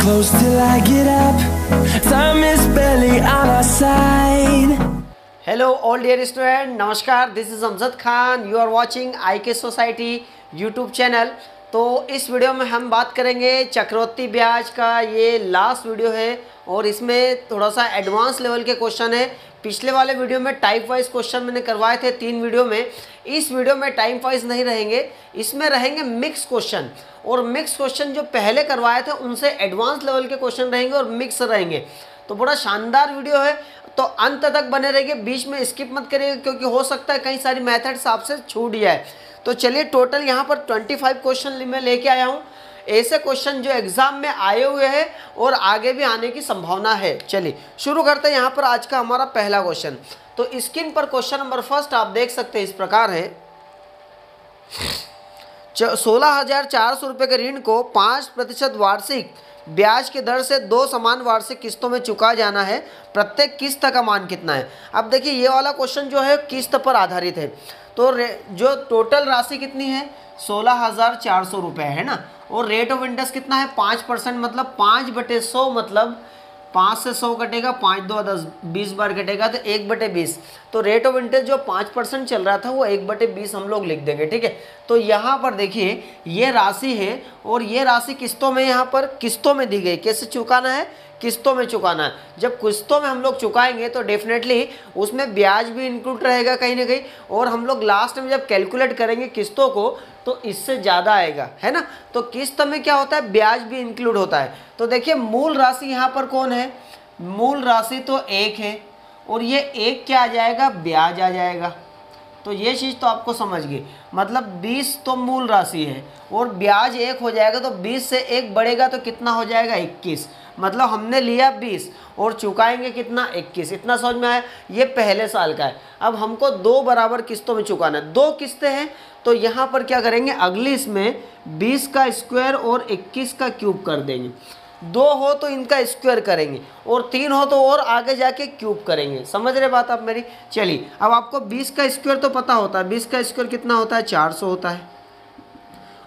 close till I get up. Time is barely on our side. Hello all dear student, नमस्कार। This is Amjad Khan. You are watching IK society YouTube channel. तो इस video में हम बात करेंगे चक्रवृद्धि ब्याज का। ये लास्ट वीडियो है और इसमें थोड़ा सा एडवांस लेवल के क्वेश्चन है। पिछले वाले वीडियो में टाइप वाइज क्वेश्चन मैंने करवाए थे 3 वीडियो में। इस वीडियो में टाइप वाइज नहीं रहेंगे, इसमें रहेंगे मिक्स क्वेश्चन। और मिक्स क्वेश्चन जो पहले करवाए थे उनसे एडवांस लेवल के क्वेश्चन रहेंगे और मिक्स रहेंगे। तो बड़ा शानदार वीडियो है, तो अंत तक बने रहिए, बीच में स्किप मत करिएगा क्योंकि हो सकता है कई सारी मेथड्स आपसे छूट जाए। तो चलिए, टोटल यहाँ पर 25 क्वेश्चन मैं लेके आया हूँ, ऐसे क्वेश्चन जो एग्जाम में आए हुए हैं और आगे भी आने की संभावना है। चलिए शुरू करते हैं। यहाँ पर आज का हमारा पहला क्वेश्चन, तो स्क्रीन पर क्वेश्चन नंबर फर्स्ट आप देख सकते हैं, इस प्रकार है। 16,400 रुपये के ऋण को 5% वार्षिक ब्याज की दर से 2 समान वार्षिक किस्तों में चुका जाना है। प्रत्येक किस्त का मान कितना है? अब देखिए, ये वाला क्वेश्चन जो है किस्त पर आधारित है। तो जो टोटल राशि कितनी है, 16,400 रुपये है ना। और रेट ऑफ इंटरेस्ट कितना है, 5%, मतलब 5/100, मतलब 5 से 100 कटेगा, 5 2 10, 20 बार कटेगा तो 1/20। तो रेट ऑफ इंटरेस्ट जो 5% चल रहा था वो 1/20 हम लोग लिख देंगे, ठीक है। तो यहाँ पर देखिए, ये राशि है और ये राशि किस्तों में, यहाँ पर किस्तों में दी गई। कैसे चुकाना है? किस्तों में चुकाना है। जब किस्तों में हम लोग चुकाएंगे तो डेफिनेटली उसमें ब्याज भी इंक्लूड रहेगा कहीं ना कहीं, और हम लोग लास्ट में जब कैलकुलेट करेंगे किस्तों को तो इससे ज़्यादा आएगा, है ना। तो किस्त में क्या होता है, ब्याज भी इंक्लूड होता है। तो देखिए, मूल राशि यहाँ पर कौन है, मूल राशि तो 1 है और ये 1 क्या आ जाएगा, ब्याज आ जाएगा। तो ये चीज़ तो आपको समझ गई, मतलब 20 तो मूल राशि है और ब्याज 1 हो जाएगा। तो 20 से 1 बढ़ेगा तो कितना हो जाएगा, 21। मतलब हमने लिया 20 और चुकाएंगे कितना, 21। इतना समझ में आया? ये पहले साल का है। अब हमको 2 बराबर किस्तों में चुकाना है, 2 किस्तें हैं। तो यहाँ पर क्या करेंगे, अगली इसमें 20 का स्क्वायर और 21 का क्यूब कर देंगे। 2 हो तो इनका स्क्वायर करेंगे और 3 हो तो और आगे जाके क्यूब करेंगे। समझ रहे बात आप मेरी? चलिए, अब आपको 20 का स्क्वायर तो पता होता है। 20 का स्क्वायर कितना होता है, 400 होता है।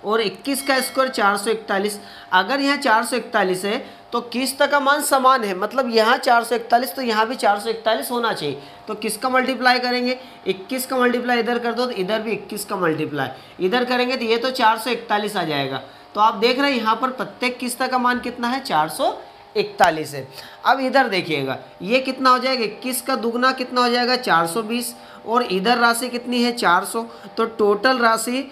और 21 का स्क्वायर 441। अगर यहाँ 441 है तो किस्त का मान समान है, मतलब यहाँ 441 तो यहाँ भी 441 होना चाहिए। तो किसका मल्टीप्लाई करेंगे, 21 का मल्टीप्लाई इधर कर दो तो इधर भी 21 का मल्टीप्लाई इधर करेंगे तो ये तो 441 आ जाएगा। तो आप देख रहे हैं यहाँ पर प्रत्येक किस्त का मान कितना है, 441 है। अब इधर देखिएगा, ये कितना हो जाएगा, 21 का दुगना कितना हो जाएगा, 420। और इधर राशि कितनी है, 400। तो टोटल राशि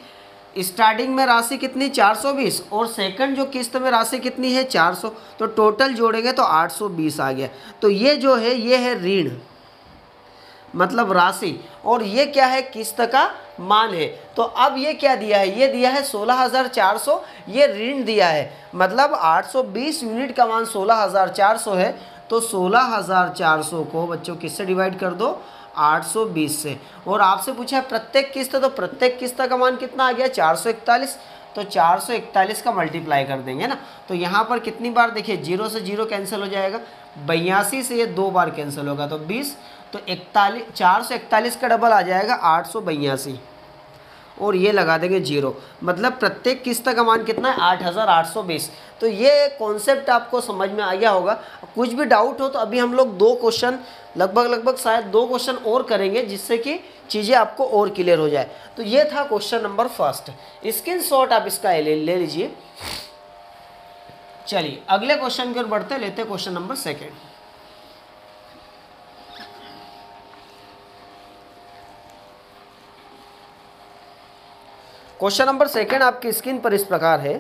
स्टार्टिंग में राशि कितनी, 420, और सेकंड जो किस्त में राशि कितनी है, 400। तो टोटल जोड़ेंगे तो 820 आ गया। तो ये जो है, ये है ऋण, मतलब राशि, और ये क्या है, किस्त का मान है। तो अब ये क्या दिया है, ये दिया है 16,400, ये ऋण दिया है। मतलब 820 यूनिट का मान 16,400 है। तो 16,400 को बच्चों किससे डिवाइड कर दो, 820 से। और आपसे पूछा है प्रत्येक किस्त, तो प्रत्येक किस्त का मान कितना आ गया, 441। तो 441 का मल्टीप्लाई कर देंगे ना। तो यहाँ पर कितनी बार, देखिए 0 से 0 कैंसिल हो जाएगा, 82 से ये 2 बार कैंसिल होगा तो 20। तो 41, 441 का डबल आ जाएगा 882, और ये लगा देंगे 0। मतलब प्रत्येक किस्त का मान कितना है, 8,820। तो ये कॉन्सेप्ट आपको समझ में आ गया होगा। कुछ भी डाउट हो तो अभी हम लोग 2 क्वेश्चन, लगभग शायद 2 क्वेश्चन और करेंगे जिससे कि चीज़ें आपको और क्लियर हो जाए। तो ये था क्वेश्चन नंबर फर्स्ट। स्क्रीनशॉट आप इसका ले लीजिए। चलिए अगले क्वेश्चन की ओर बढ़ते, लेते question number second. Question number second आपकी स्क्रीन पर इस प्रकार है,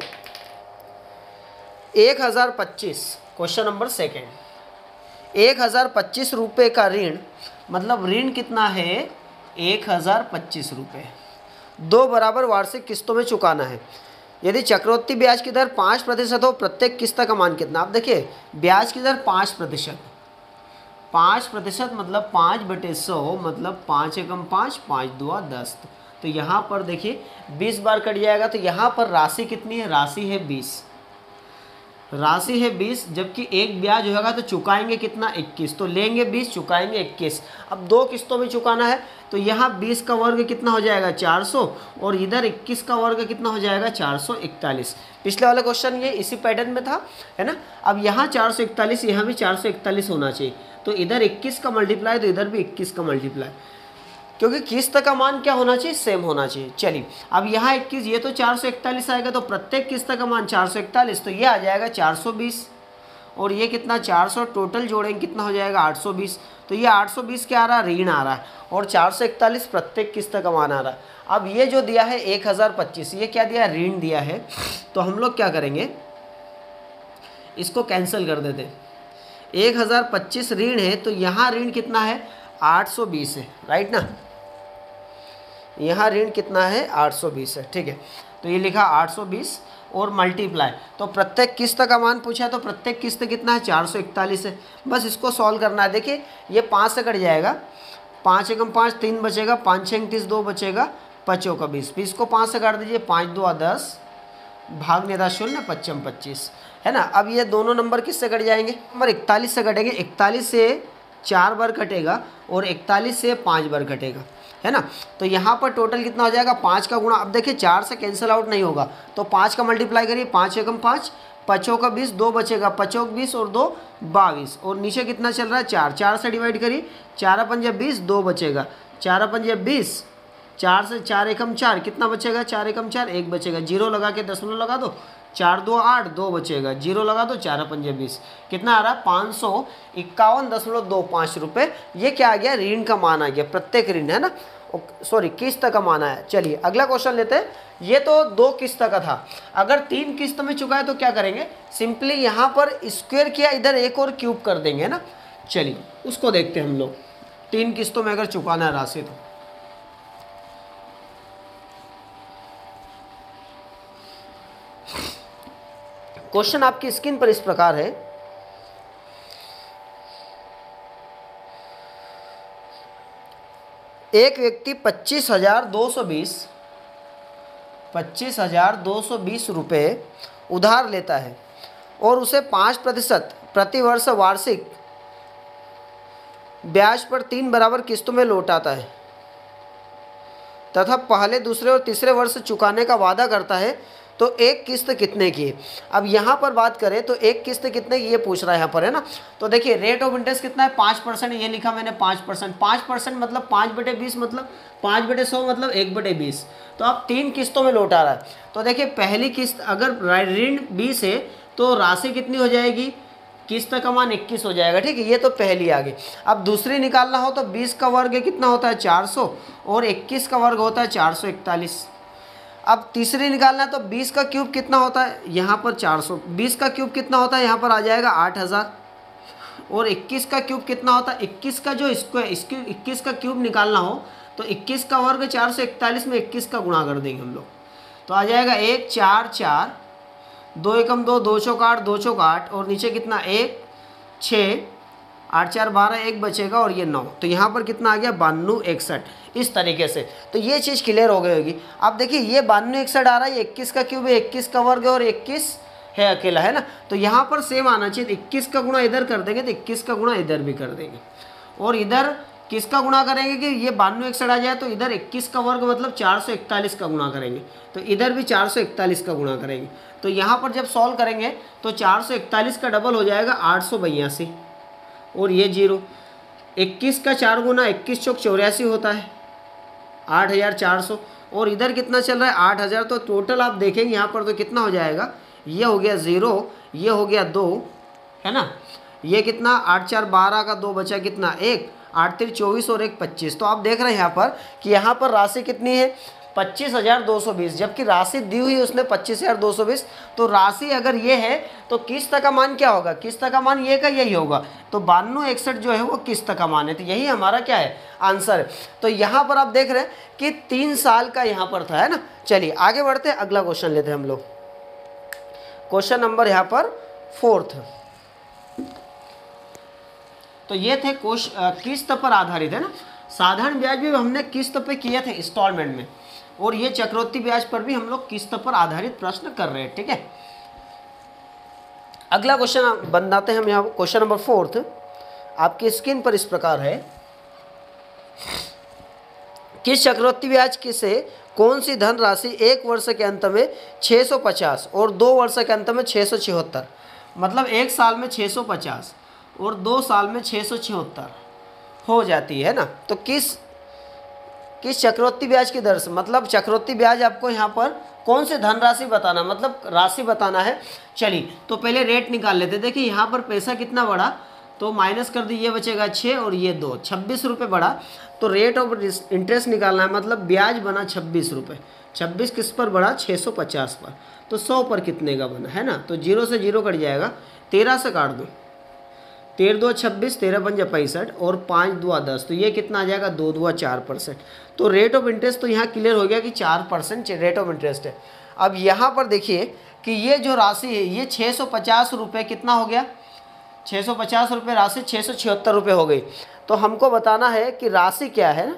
1025। क्वेश्चन नंबर सेकेंड, 1025 रुपये का ऋण, मतलब ऋण कितना है, 1025 रुपये, 2 बराबर वार्षिक किस्तों में चुकाना है। यदि चक्रवृद्धि ब्याज की दर 5% हो, प्रत्येक किस्त का मान कितना? आप देखिए, ब्याज की दर 5%, 5% मतलब 5/100, मतलब 5 एकम 5, 5 2 10। तो यहाँ पर देखिए 20 बार कट जाएगा। तो यहाँ पर राशि कितनी है, राशि है 20। राशि है 20, जबकि एक ब्याज होगा तो चुकाएंगे कितना 21, तो लेंगे 20 चुकाएंगे 21। अब 2 किस्तों में चुकाना है तो यहाँ 20 का वर्ग कितना हो जाएगा 400 और इधर 21 का वर्ग कितना हो जाएगा 441। पिछले वाला क्वेश्चन ये इसी पैटर्न में था, है ना। अब यहाँ 441, यहाँ भी 441 होना चाहिए, तो इधर 21 का मल्टीप्लाई तो इधर भी 21 का मल्टीप्लाई, क्योंकि किस्त का मान क्या होना चाहिए, सेम होना चाहिए। चलिए अब यहाँ 21, ये तो 441 आएगा, तो प्रत्येक किस्त का मान 441, तो ये आ जाएगा 420 और ये कितना 400, टोटल जोड़ेंगे कितना हो जाएगा 820। तो ये 820 क्या आ रहा है, ऋण आ रहा है, और 441 प्रत्येक किस्त का मान आ रहा है। अब ये जो दिया है 1025, ये क्या दिया है, ऋण दिया है, तो हम लोग क्या करेंगे, इसको कैंसिल कर देते हैं। 1025 ऋण है, तो यहाँ ऋण कितना है 820 है, राइट ना, यहाँ ऋण कितना है 820 है, ठीक है। तो ये लिखा 820 और मल्टीप्लाई, तो प्रत्येक किस्त का मान पूछा है, तो प्रत्येक किस्त कितना है 441 है। बस इसको सॉल्व करना है। देखिए ये 5 से कट जाएगा, 5 एकम 5, 3 बचेगा, 5 6 30, 2 बचेगा, 5 चौका 20, 20 को 5 से काट दीजिए, 5 2 10, भाग नेता 0, 5 25, है ना। अब ये दोनों नंबर किससे कट जाएंगे, नंबर 41 से कटेंगे। 41 से 4 बार कटेगा और 41 से 5 बार कटेगा, है ना। तो यहाँ पर टोटल कितना हो जाएगा 5 का गुणा, अब देखिए 4 से कैंसिल आउट नहीं होगा, तो 5 का मल्टीप्लाई करिए, 5 एकम 5, 5 चौका 20, 2 बचेगा, 5 चौक 20 और 2 22, और नीचे कितना चल रहा है 4, 4 से डिवाइड करिए, 4 पंजे 20, 2 बचेगा, 4 पंजे 20, 4 से 4 एकम 4, कितना बचेगा 4 एकम 4, 1 बचेगा, जीरो लगा के दशमलव लगा दो, 4 2 8, 2 बचेगा, जीरो लगा दो, 4 पंजे 20, कितना आ रहा है 551.25 रुपये। ये क्या आ गया, ऋण का मान आ गया, प्रत्येक ऋण, है ना, सॉरी किस्त का मान आया। चलिए अगला क्वेश्चन लेते हैं। ये तो 2 किस्त का था, अगर 3 किस्त में चुका है तो क्या करेंगे, सिंपली यहाँ पर स्क्वायर किया, इधर एक और क्यूब कर देंगे, है ना। चलिए उसको देखते हैं हम लोग, 3 किस्तों में अगर चुकाना है राशि तो। क्वेश्चन आपकी स्क्रीन पर इस प्रकार है, एक व्यक्ति 25,220 रुपये उधार लेता है और उसे 5% प्रतिवर्ष वार्षिक ब्याज पर 3 बराबर किस्तों में लौटाता है तथा पहले, दूसरे और तीसरे वर्ष चुकाने का वादा करता है, तो एक किस्त कितने की है। अब यहाँ पर बात करें तो एक किस्त कितने की ये पूछ रहा है यहाँ पर, है ना। तो देखिए रेट ऑफ इंटरेस्ट कितना है 5%, ये लिखा मैंने 5%, 5% मतलब 5/20 मतलब 5/100 मतलब 1/20, तो अब 3 किस्तों में लौटा रहा है। तो देखिए पहली किस्त अगर ऋण 20 है तो राशि कितनी हो जाएगी, किस्त का मान 21 हो जाएगा, ठीक है, ये तो पहली आ गई। अब दूसरी निकालना हो तो 20 का वर्ग कितना होता है 400 और 21 का वर्ग होता है 441। अब तीसरी निकालना है तो 20 का क्यूब कितना होता है, यहाँ पर 400, 20 का क्यूब कितना होता है, यहाँ पर आ जाएगा 8000, और 21 का क्यूब कितना होता है, 21 का जो स्क्वायर, इसके 21 का क्यूब निकालना हो तो 21 का वर्ग 441 में 21 का गुणा कर देंगे हम लोग, तो आ जाएगा 1 4 4, 2 एकम 2, 2 चौक 8, 2 चौक 8, और नीचे कितना 1 6, 8 4 12, 1 बचेगा और ये 9, तो यहाँ पर कितना आ गया 92 61, इस तरीके से। तो ये चीज़ क्लियर हो गई होगी। अब देखिए ये 92 61 आ रहा है, ये 21 का क्यूब है, 21 का वर्ग है और 21 है अकेला, है ना। तो यहाँ पर सेम आना चाहिए, 21 का गुणा इधर कर देंगे तो 21 का गुणा इधर भी कर देंगे, और इधर किसका गुणा करेंगे कि ये 92 61 आ जाए, तो इधर 21 का वर्ग मतलब 441 का गुणा करेंगे, तो इधर भी 441 का गुणा करेंगे। तो यहाँ पर जब सॉल्व करेंगे तो 441 का डबल हो जाएगा 882, और ये 0, 21 का 4 गुना 21 चौक 84 होता है 8400, और इधर कितना चल रहा है 8000, तो टोटल आप देखेंगे यहाँ पर तो कितना हो जाएगा, ये हो गया 0, ये हो गया 2, है ना, ये कितना 8 4 12 का 2 बचा कितना 1, 8 3 24 और 1 25। तो आप देख रहे हैं यहाँ पर कि यहाँ पर राशि कितनी है 25,220, जबकि राशि दी हुई उसने 25,220। तो राशि अगर ये है तो किस्त का मान क्या होगा, किस्त का मान ये का यही होगा, तो 92 61 जो है वो किस्त का मान है, तो यही हमारा क्या है आंसर है। तो यहाँ पर आप देख रहे हैं कि 3 साल का यहाँ पर था, है ना। चलिए आगे बढ़ते हैं, अगला क्वेश्चन लेते हैं हम लोग। क्वेश्चन नंबर यहाँ पर 4th। तो ये थे किस्त पर आधारित, है ना। साधारण ब्याज भी हमने किस्त पे किए थे इंस्टॉलमेंट में, और ये चक्रवृद्धि ब्याज पर भी हम लोग किस्त पर आधारित प्रश्न कर रहे हैं, ठीक है। अगला क्वेश्चन बनाते हैं हम यहाँ, क्वेश्चन नंबर 4 आपकी स्क्रीन पर इस प्रकार है, किस चक्रवृद्धि ब्याज से कौन सी धन राशि एक वर्ष के अंत में 650 और 2 वर्ष के अंत में 676, मतलब एक साल में 650 और 2 साल में 676 हो जाती है ना। तो किस चक्रवृद्धि ब्याज की दर से, मतलब चक्रवृद्धि ब्याज आपको यहाँ पर कौन से धन राशि बताना, मतलब राशि बताना है। चलिए तो पहले रेट निकाल लेते। देखिए यहाँ पर पैसा कितना बढ़ा, तो माइनस कर दी, ये बचेगा 6 और ये 2, 26 रुपये बढ़ा। तो रेट ऑफ इंटरेस्ट निकालना है, मतलब ब्याज बना 26 रुपये। 26 किस पर बढ़ा, 650 पर। तो 100 पर कितने का बना है ना, तो 0 से 0 कट जाएगा, 13 से काट दो, 13 2 26, 13 5 65 और 5 2 10, तो ये कितना आ जाएगा, 2 2 4%। तो रेट ऑफ इंटरेस्ट तो यहाँ क्लियर हो गया कि 4% रेट ऑफ इंटरेस्ट है। अब यहाँ पर देखिए कि ये जो राशि है ये 650 रुपये कितना हो गया, 650 रुपये राशि 676 रुपये हो गई। तो हमको बताना है कि राशि क्या है ना,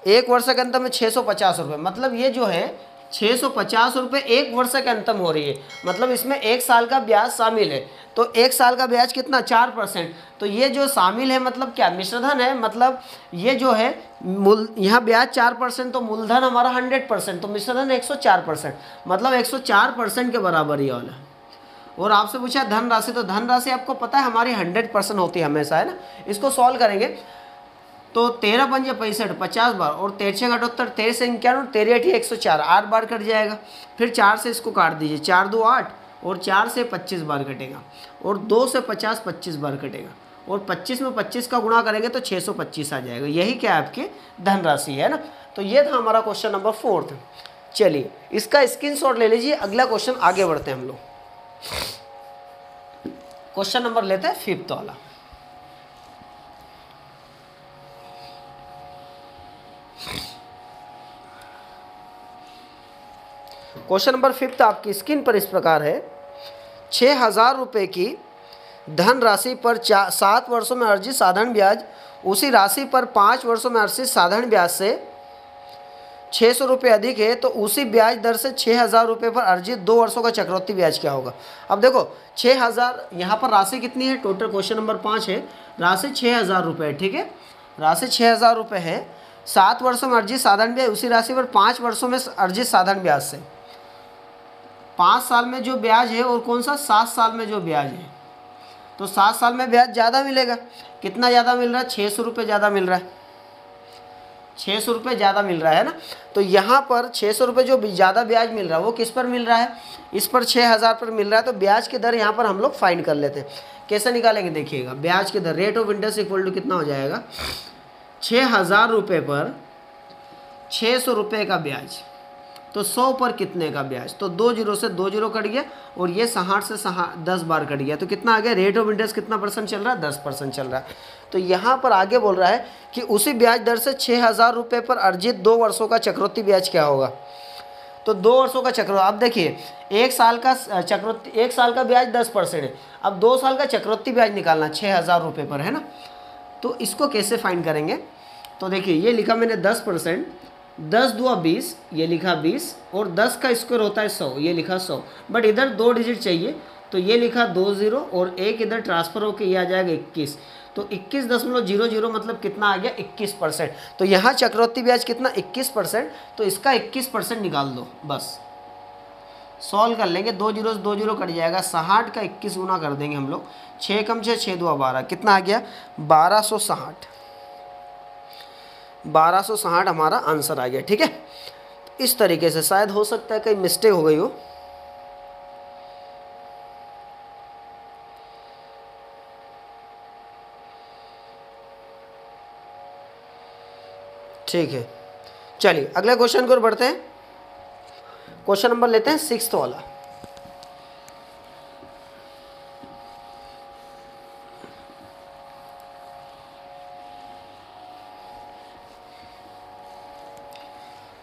एक वर्ष के अंत में 650 रुपये, मतलब ये जो है 650 रुपये एक वर्ष के अंत में हो रही है, मतलब इसमें एक साल का ब्याज शामिल है। तो एक साल का ब्याज कितना, 4%। तो ये जो शामिल है मतलब क्या, मिश्रधन है, मतलब ये जो है यहाँ ब्याज 4%, तो मूलधन हमारा 100%, तो मिश्रधन 104%, मतलब 104% के बराबर ये वाला। और आपसे पूछा धन राशि, तो धन राशि आपको पता है हमारी 100% होती है हमेशा, है ना। इसको सॉल्व करेंगे तो 13 5 65, 50 बार, और 13 6 78, 13 से 91, 13 8 104, 8 बार कट जाएगा। फिर 4 से इसको काट दीजिए, 4 2 8, और 4 से 25 बार कटेगा, और 2 से 50 25 बार कटेगा, और 25 में 25 का गुणा करेंगे तो 625 आ जाएगा। यही क्या आपकी धन राशि है ना। तो ये था हमारा क्वेश्चन नंबर 4। चलिए इसका स्क्रीनशॉट ले लीजिए, अगला क्वेश्चन आगे बढ़ते हैं हम लोग। क्वेश्चन नंबर लेते हैं 5th वाला। क्वेश्चन नंबर 5th आपकी स्क्रीन पर इस प्रकार है, 6000 रुपये की धन राशि पर 7 वर्षों में अर्जित साधारण ब्याज उसी राशि पर 5 वर्षों में अर्जित साधारण ब्याज से 600 रुपये अधिक है, तो उसी ब्याज दर से 6000 रुपये पर अर्जित 2 वर्षों का चक्रवृद्धि ब्याज क्या होगा। अब देखो 6000, यहाँ पर राशि कितनी है, टोटल क्वेश्चन नंबर 5 है, राशि 6000 रुपये है, ठीक है, राशि 6000 रुपये है। 7 वर्षों में अर्जित साधारण ब्याज उसी राशि पर 5 वर्षों में अर्जित साधारण ब्याज से, 5 साल में जो ब्याज है और कौन सा, 7 साल में जो ब्याज है, तो 7 साल में ब्याज ज़्यादा मिलेगा। कितना ज़्यादा मिल रहा है, 600 रुपये ज़्यादा मिल रहा है, 600 रुपये ज़्यादा मिल रहा है ना। तो यहाँ पर 600 रुपये जो ज़्यादा ब्याज मिल रहा है वो किस पर मिल रहा है, इस पर 6000 पर मिल रहा है। तो ब्याज की दर यहाँ पर हम लोग फाइंड कर लेते हैं। कैसे निकालेंगे देखिएगा, ब्याज की दर rate of interest equal to कितना हो जाएगा, 6000 रुपये पर 600 रुपये का ब्याज, तो 100 पर कितने का ब्याज, तो 2 0 से 2 0 कट गया, और ये 60 से 10 बार कट गया, तो कितना आ गया, रेट ऑफ इंटरेस्ट कितना परसेंट चल रहा है, 10% चल रहा है। तो यहाँ पर आगे बोल रहा है कि उसी ब्याज दर से 6000 रुपये पर अर्जित 2 वर्षों का चक्रवृद्धि ब्याज क्या होगा। तो 2 वर्षों का चक्रवृद्धि, अब देखिए 1 साल का चक्रवृद्धि, 1 साल का ब्याज 10% है, अब 2 साल का चक्रवृद्धि ब्याज निकालना 6000 रुपये पर, है ना। तो इसको कैसे फाइंड करेंगे, तो देखिए ये लिखा मैंने 10%, 10 2 20, ये लिखा 20, और 10 का स्क्वायर होता है 100, ये लिखा 100, बट इधर 2 डिजिट चाहिए, तो ये लिखा 2 0 और 1 इधर ट्रांसफर होकर ये आ जाएगा 21, तो 21.00 मतलब कितना आ गया, 21%। तो यहाँ चक्रवृद्धि ब्याज कितना, 21%, तो इसका 21% निकाल दो, बस सॉल्व कर लेंगे। 2 0 से 2 0 कट जाएगा, 60 का 21 गुना कर देंगे हम लोग, 6 कम 6 6 2 12, कितना आ गया, 1260, 1260 हमारा आंसर आ गया, ठीक है। इस तरीके से शायद हो सकता है कहीं मिस्टेक हो गई हो, ठीक है। चलिए अगले क्वेश्चन की ओर बढ़ते हैं। क्वेश्चन नंबर लेते हैं 6th वाला।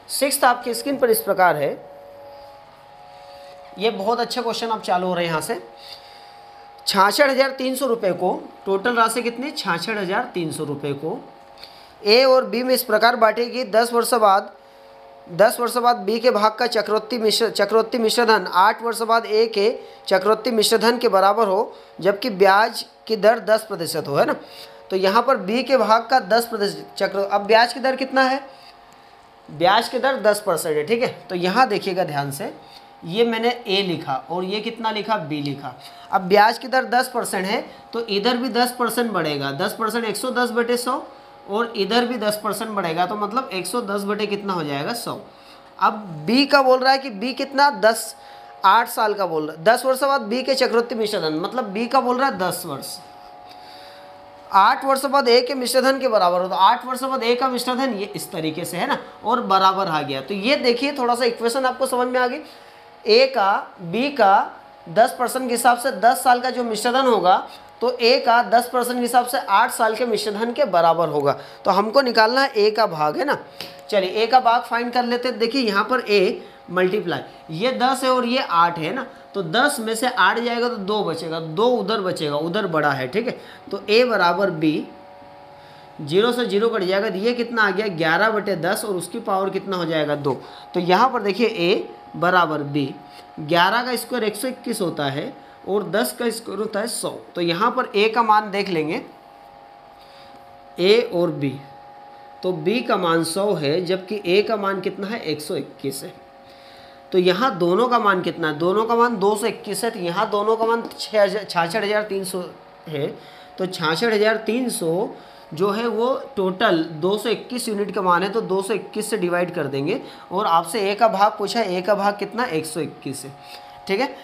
सिक्स्थ आपकी स्क्रीन पर इस प्रकार है, ये बहुत अच्छा क्वेश्चन अब चालू हो रहे हैं यहाँ से। 66,300 रुपये को, टोटल राशि कितनी, 66,300 रुपये को ए और बी में इस प्रकार बांटेगी, 10 वर्ष बाद 10 वर्ष बाद बी के भाग का चक्रवृद्धि मिश्रधन 8 वर्ष बाद ए के चक्रवृद्धि मिश्रधन के बराबर हो, जबकि ब्याज की दर 10% हो, है ना। तो यहाँ पर बी के भाग का 10% अब ब्याज की दर कितना है, ब्याज की दर 10% है, ठीक है। तो यहाँ देखिएगा ध्यान से, ये मैंने ए लिखा और ये कितना लिखा, बी लिखा। अब ब्याज की दर 10% है तो इधर भी 10% बढ़ेगा, 10% 110/100 और इधर भी 10% बढ़ेगा, तो मतलब 110 बटे कितना हो जाएगा, 100। अब बी का बोल रहा है कि बी कितना 8 साल का बोल रहा है, 10 वर्ष बाद बी के चक्रवृद्धि मिश्रधन, मतलब बी का बोल रहा है 10 वर्ष, 8 वर्ष बाद ए के मिश्रधन के बराबर हो, तो 8 वर्ष बाद ए का मिश्रधन ये इस तरीके से है ना, और बराबर आ गया। तो ये देखिए थोड़ा सा इक्वेशन आपको समझ में आ गई। ए का बी का 10% के हिसाब से 10 साल का जो मिश्रधन होगा, तो ए का 10% के हिसाब से 8 साल के मिश्रधन के बराबर होगा। तो हमको निकालना है ए का भाग, है ना। चलिए ए का भाग फाइंड कर लेते हैं। देखिए यहाँ पर ए मल्टीप्लाई, ये 10 है और ये 8 है ना, तो 10 में से 8 जाएगा तो 2 बचेगा, 2 उधर बचेगा, उधर बड़ा है, ठीक है। तो ए बराबर बी, 0 से 0 कट जाएगा, ये कितना आ गया 11/10 और उसकी पावर कितना हो जाएगा 2। तो यहाँ पर देखिए ए बराबर बी, 11 का स्क्वायर 121 होता है और 10 का स्क्वायर होता है 100। तो यहाँ पर ए का मान देख लेंगे, ए और बी, तो बी का मान 100 है जबकि ए का मान कितना है 121 है। तो यहाँ दोनों का मान कितना है, दोनों का मान 221 है, तो यहाँ दोनों का मान 66,300 है। तो 66,300 जो है वो टोटल 221 यूनिट का मान है, तो 221 से डिवाइड कर देंगे और आपसे ए का भाग पूछा है, ए का भाग कितना 121 है, ठीक है।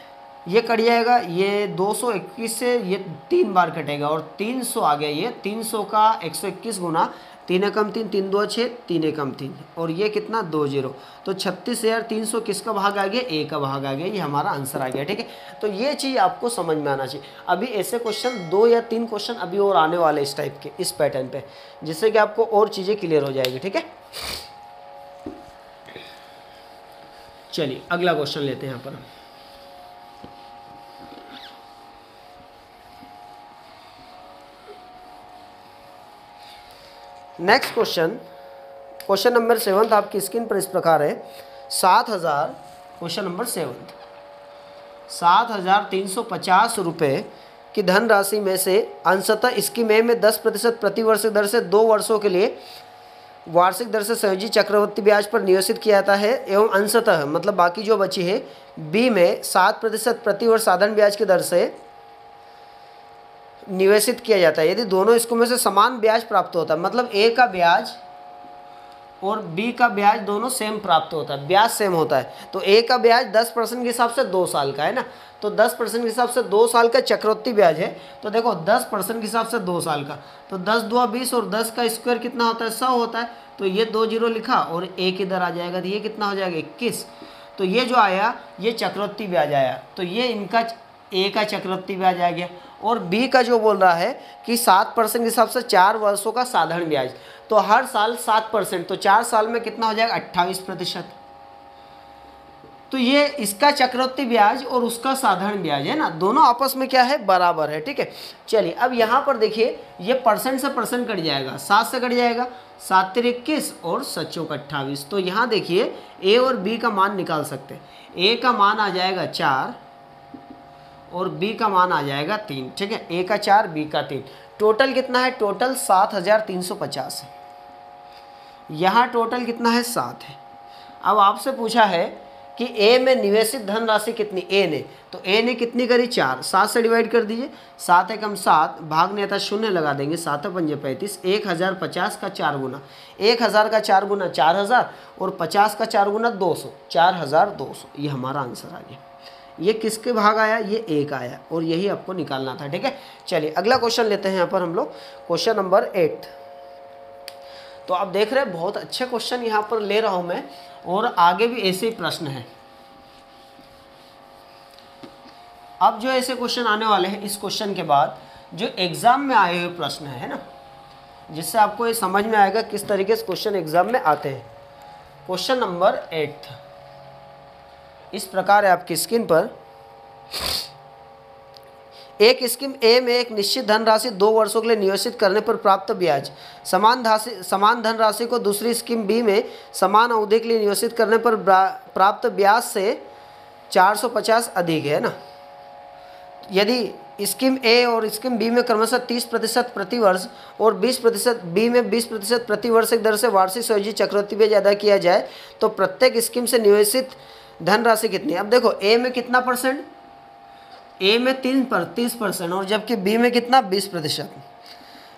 ये कट जाएगा, ये 221 से ये 3 बार कटेगा और 300 आ गया, ये 300 का 121 गुना 3 एकम 3, 3 2 6, 3 एकम 3 और ये कितना 20, तो 36,300 किसका भाग आ गया, ए का भाग आ गया, ये हमारा आंसर आ गया, ठीक है। तो ये चीज़ आपको समझ में आना चाहिए। अभी ऐसे क्वेश्चन 2 या 3 क्वेश्चन अभी और आने वाले इस टाइप के, इस पैटर्न पे, जिससे कि आपको और चीज़ें क्लियर हो जाएगी, ठीक है। चलिए अगला क्वेश्चन लेते हैं यहाँ पर। नेक्स्ट क्वेश्चन नंबर 7 आपकी स्क्रीन पर इस प्रकार है। 7,000 क्वेश्चन नंबर 7, 7,350 रुपये की धनराशि में से अंशतः स्कीम ए में 10% प्रतिवर्ष दर से 2 वर्षों के लिए वार्षिक दर से संयोजित चक्रवृद्धि ब्याज पर निवेशित किया जाता है, एवं अंशतः मतलब बाकी जो बची है बी में 7% प्रतिवर्ष साधारण ब्याज की दर से निवेशित किया जाता है। यदि दोनों स्कीमों से समान ब्याज प्राप्त होता है, मतलब ए का ब्याज और बी का ब्याज दोनों सेम प्राप्त होता है, ब्याज सेम होता है, तो ए का ब्याज 10% के हिसाब से 2 साल का है ना, तो 10% के हिसाब से 2 साल का चक्रवृद्धि ब्याज है। तो देखो 10% के हिसाब से 2 साल का, तो 10 2 20 और 10 का स्क्वायर कितना होता है 100 होता है, तो ये 2 0 लिखा और ए किधर आ जाएगा, तो ये कितना हो जाएगा 21। तो ये जो आया ये चक्रवृद्धि ब्याज आया, तो ये इनका ए का चक्रवृद्धि ब्याज आ गया। और बी का जो बोल रहा है कि 7% के हिसाब से 4 वर्षों का साधारण ब्याज, तो हर साल 7%, तो 4 साल में कितना हो जाएगा 28%। तो ये इसका चक्रवृद्धि ब्याज और उसका साधारण ब्याज है ना, दोनों आपस में क्या है बराबर है, ठीक है। चलिए अब यहाँ पर देखिए ये परसेंट से परसेंट कट जाएगा, 7 से कट जाएगा, 7 3 21 और 7 4 28। तो यहाँ देखिए ए और बी का मान निकाल सकते हैं। ए का मान आ जाएगा 4 और बी का मान आ जाएगा 3, ठीक है। ए का 4 बी का 3, टोटल कितना है, टोटल 7,350 है। यहाँ टोटल कितना है 7 है। अब आपसे पूछा है कि ए में निवेशित धनराशि कितनी, ए ने, तो ए ने कितनी करी 4, 7 से डिवाइड कर दीजिए, 7 एकम 7, भाग नहीं आता 0 लगा देंगे, 7 5 35, 1,050 का 4 गुना, 1,000 का 4 गुना 4,000 और 50 का 4 गुना 200, 4,200, ये हमारा आंसर आ गया। ये किसके भाग आया, ये ए का आया और यही आपको निकालना था, ठीक है। चलिए अगला क्वेश्चन लेते हैं यहाँ पर हम लोग, क्वेश्चन नंबर 8। तो आप देख रहे हैं बहुत अच्छे क्वेश्चन यहाँ पर ले रहा हूँ मैं, और आगे भी ऐसे ही प्रश्न हैं। अब जो ऐसे क्वेश्चन आने वाले हैं इस क्वेश्चन के बाद जो एग्जाम में आए हुए प्रश्न है ना, जिससे आपको ये समझ में आएगा किस तरीके से क्वेश्चन एग्जाम में आते हैं। क्वेश्चन नंबर 8 इस प्रकार है आपकी स्क्रीन पर। एक स्कीम ए में एक निश्चित धनराशि 2 वर्षों के लिए निवेशित करने पर प्राप्त ब्याज समान धनराशि को दूसरी स्कीम बी में समान अवधि के लिए निवेशित करने पर प्राप्त ब्याज से 450 अधिक है ना। यदि स्कीम ए और स्कीम बी में क्रमशः 30% प्रति वर्ष और 20% बी में 20% प्रति वर्ष एक दर से वार्षिक संयोजित चक्रवृद्धि ब्याज अदा किया जाए तो प्रत्येक स्कीम से निवेशित धनराशि कितनी है। अब देखो ए में कितना परसेंट, ए में 30% और जबकि बी में कितना 20%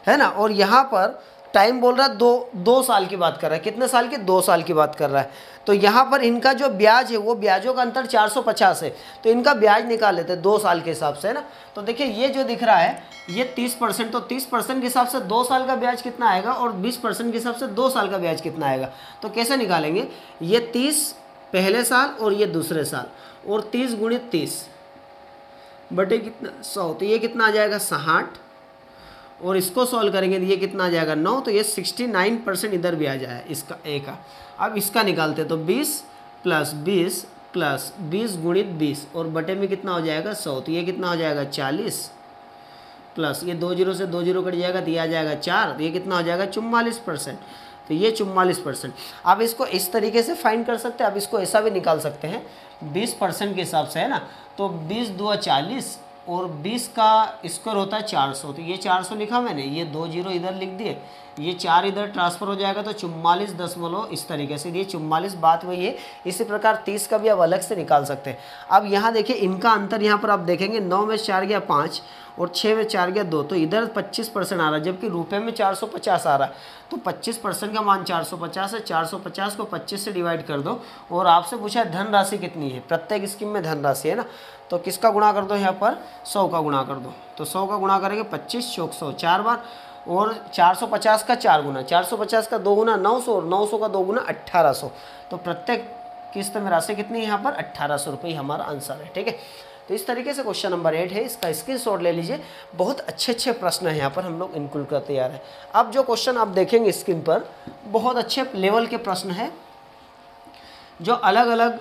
है ना। और यहाँ पर टाइम बोल रहा है 2 साल की बात कर रहा है, कितने साल की, 2 साल की बात कर रहा है। तो यहाँ पर इनका जो ब्याज है वो ब्याजों का अंतर 450 है, तो इनका ब्याज निकाल लेते हैं 2 साल के हिसाब से, है ना। तो देखिए ये जो दिख रहा है ये 30%, तो 30% के हिसाब से 2 साल का ब्याज कितना आएगा और 20% के हिसाब से 2 साल का ब्याज कितना आएगा। तो कैसे निकालेंगे, ये 30 पहले साल और ये दूसरे साल, और 30 गुणित 30 बटे कितना 100, तो ये कितना आ जाएगा 60, और इसको सॉल्व करेंगे तो ये कितना आ जाएगा 9, तो ये 69% इधर भी आ जाए इसका ए का। अब इसका निकालते हैं तो 20 प्लस 20 प्लस 20 गुणित 20 और बटे में कितना हो जाएगा 100, तो ये कितना हो जाएगा 40 प्लस ये 2 जीरो से 2 जीरो कट जाएगा तो ये आ जाएगा 4, तो ये कितना हो जाएगा 44%, तो ये 44%। अब इसको इस तरीके से फाइंड कर सकते हैं, अब इसको ऐसा भी निकाल सकते हैं 20% के हिसाब से, है ना। तो 20 2 40 और 20 का स्क्वायर होता है 400, तो ये 400 लिखा मैंने, ये 2 जीरो इधर लिख दिए, ये 4 इधर ट्रांसफ़र हो जाएगा तो 44 इस तरीके से, ये 44 बात वही है। इसी प्रकार 30 का भी आप अलग से निकाल सकते हैं। अब यहाँ देखिए इनका अंतर, यहाँ पर आप देखेंगे 9 में 4 गया 5 और 6 में 4 गया 2, तो इधर 25% आ रहा है, जबकि रुपए में 450 आ रहा है। तो 25% का मान 450 है, 450 को 25 से डिवाइड कर दो, और आपसे पूछा है धनराशि कितनी है, प्रत्येक स्कीम में धनराशि है ना, तो किसका गुणा कर दो, यहाँ पर 100 का गुणा कर दो। तो 100 का गुणा करेंगे 25 चौक 100 4 बार, और 450 का 4 गुना, 450 का 2 गुना 900 और 900 का 2 गुना 1800। तो प्रत्येक किस्त में राशि कितनी है यहाँ पर 1800 रुपये हमारा आंसर है, ठीक है। तो इस तरीके से क्वेश्चन नंबर 8 है, इसका स्क्रीनशॉट ले लीजिए। बहुत अच्छे प्रश्न है यहाँ पर, हम लोग इंक्लूड करते तैयार है। अब जो क्वेश्चन आप देखेंगे स्क्रीन पर, बहुत अच्छे लेवल के प्रश्न है, जो अलग अलग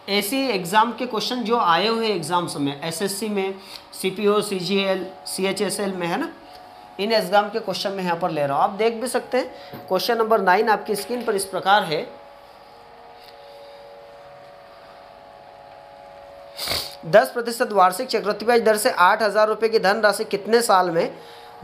ऐसी एग्ज़ाम के क्वेश्चन जो आए हुए एग्ज़ाम्स में, एसएससी में, सीपीओ, सीजीएल, सीएचएसएल में, है ना, इन एग्ज़ाम के क्वेश्चन में यहाँ पर ले रहा हूँ। आप देख भी सकते हैं क्वेश्चन नंबर 9 आपकी स्क्रीन पर इस प्रकार है। 10% वार्षिक चक्रवृद्धि ब्याज दर से 8,000 रुपये की धनराशि कितने साल में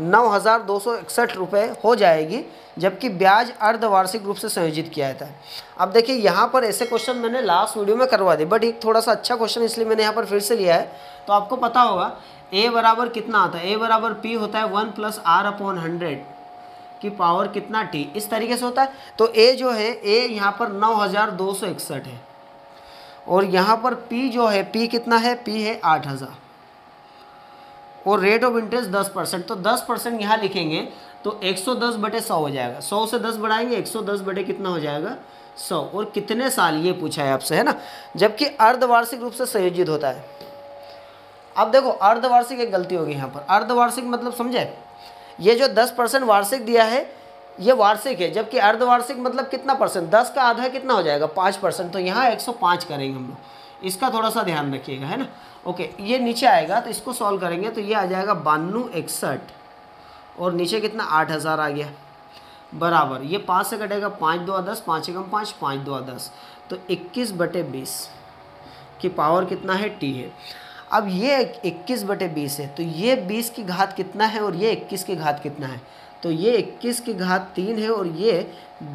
9,261 रुपये हो जाएगी, जबकि ब्याज अर्धवार्षिक रूप से संयोजित किया जाता है। अब देखिए यहाँ पर ऐसे क्वेश्चन मैंने लास्ट वीडियो में करवा दिए, बट एक थोड़ा सा अच्छा क्वेश्चन इसलिए मैंने यहाँ पर फिर से लिया है। तो आपको पता होगा ए बराबर कितना आता है, ए बराबर पी होता है 1 + r/100 की पावर कितना टी, इस तरीके से होता है। तो ए जो है, ए यहाँ पर 9,261 है, और यहाँ पर P जो है, P कितना है, P है 8,000, और रेट ऑफ इंटरेस्ट 10%। तो 10% यहाँ लिखेंगे तो 110/100 हो जाएगा। 100 से 10 बढ़ाएंगे, 110 बटे कितना हो जाएगा 100। और कितने साल ये पूछा है आपसे, है ना, जबकि अर्धवार्षिक रूप से संयोजित होता है। अब देखो अर्धवार्षिक एक गलती होगी यहाँ पर, अर्धवार्षिक मतलब समझे, ये जो 10% वार्षिक दिया है ये वार्षिक है, जबकि अर्धवार्षिक मतलब कितना परसेंट, 10 का आधा कितना हो जाएगा 5%। तो यहाँ 105 करेंगे हम लोग, इसका थोड़ा सा ध्यान रखिएगा, है ना। ओके, ये नीचे आएगा तो इसको सॉल्व करेंगे तो ये आ जाएगा 9261, और नीचे कितना 8,000 आ गया, बराबर ये 5 से कटेगा 5 2 10, 5 एकम 5, 5 2 10, तो 21/20 की पावर कितना है टी है। अब ये 21/20 है, तो ये 20 की घात कितना है और ये 21 की घात कितना है, तो ये 21 की घात 3 है और ये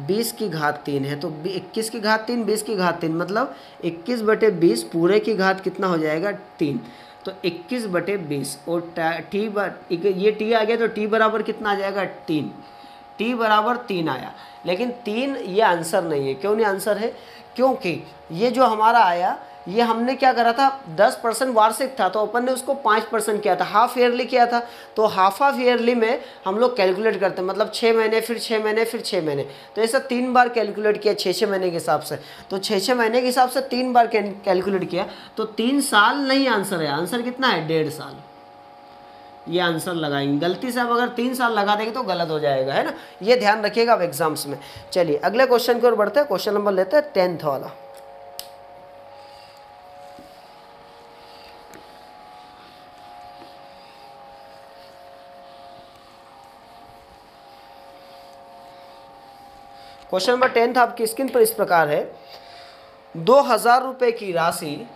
20 की घात 3 है। तो 21 की घात 3, 20 की घात 3, मतलब 21/20 पूरे की घात कितना हो जाएगा 3। तो 21/20 और टी ये टी आ गया, तो टी बराबर कितना आ जाएगा 3, टी बराबर 3 आया। लेकिन 3 ये आंसर नहीं है। क्यों नहीं आंसर है, क्योंकि ये जो हमारा आया ये हमने क्या करा था, 10% वार्षिक था तो अपन ने उसको 5% किया था, हाफ ईयरली किया था। तो हाफ ईयरली में हम लोग कैलकुलेट करते हैं, मतलब 6 महीने फिर 6 महीने फिर 6 महीने, तो ऐसा 3 बार कैलकुलेट किया 6-6 महीने के हिसाब से। तो 6-6 महीने के हिसाब से 3 बार कैलकुलेट किया, तो 3 साल नहीं आंसर है। आंसर कितना है 1.5 साल, ये आंसर लगाएंगे। गलती से अब अगर 3 साल लगा देंगे तो गलत हो जाएगा, है ना, ये ध्यान रखिएगा अब एग्जाम्स में। चलिए अगले क्वेश्चन की ओर बढ़ते हैं। क्वेश्चन नंबर लेते हैं 10th वाला। क्वेश्चन नंबर 10 आपकी स्क्रीन पर इस प्रकार है, 2000 रुपये की राशि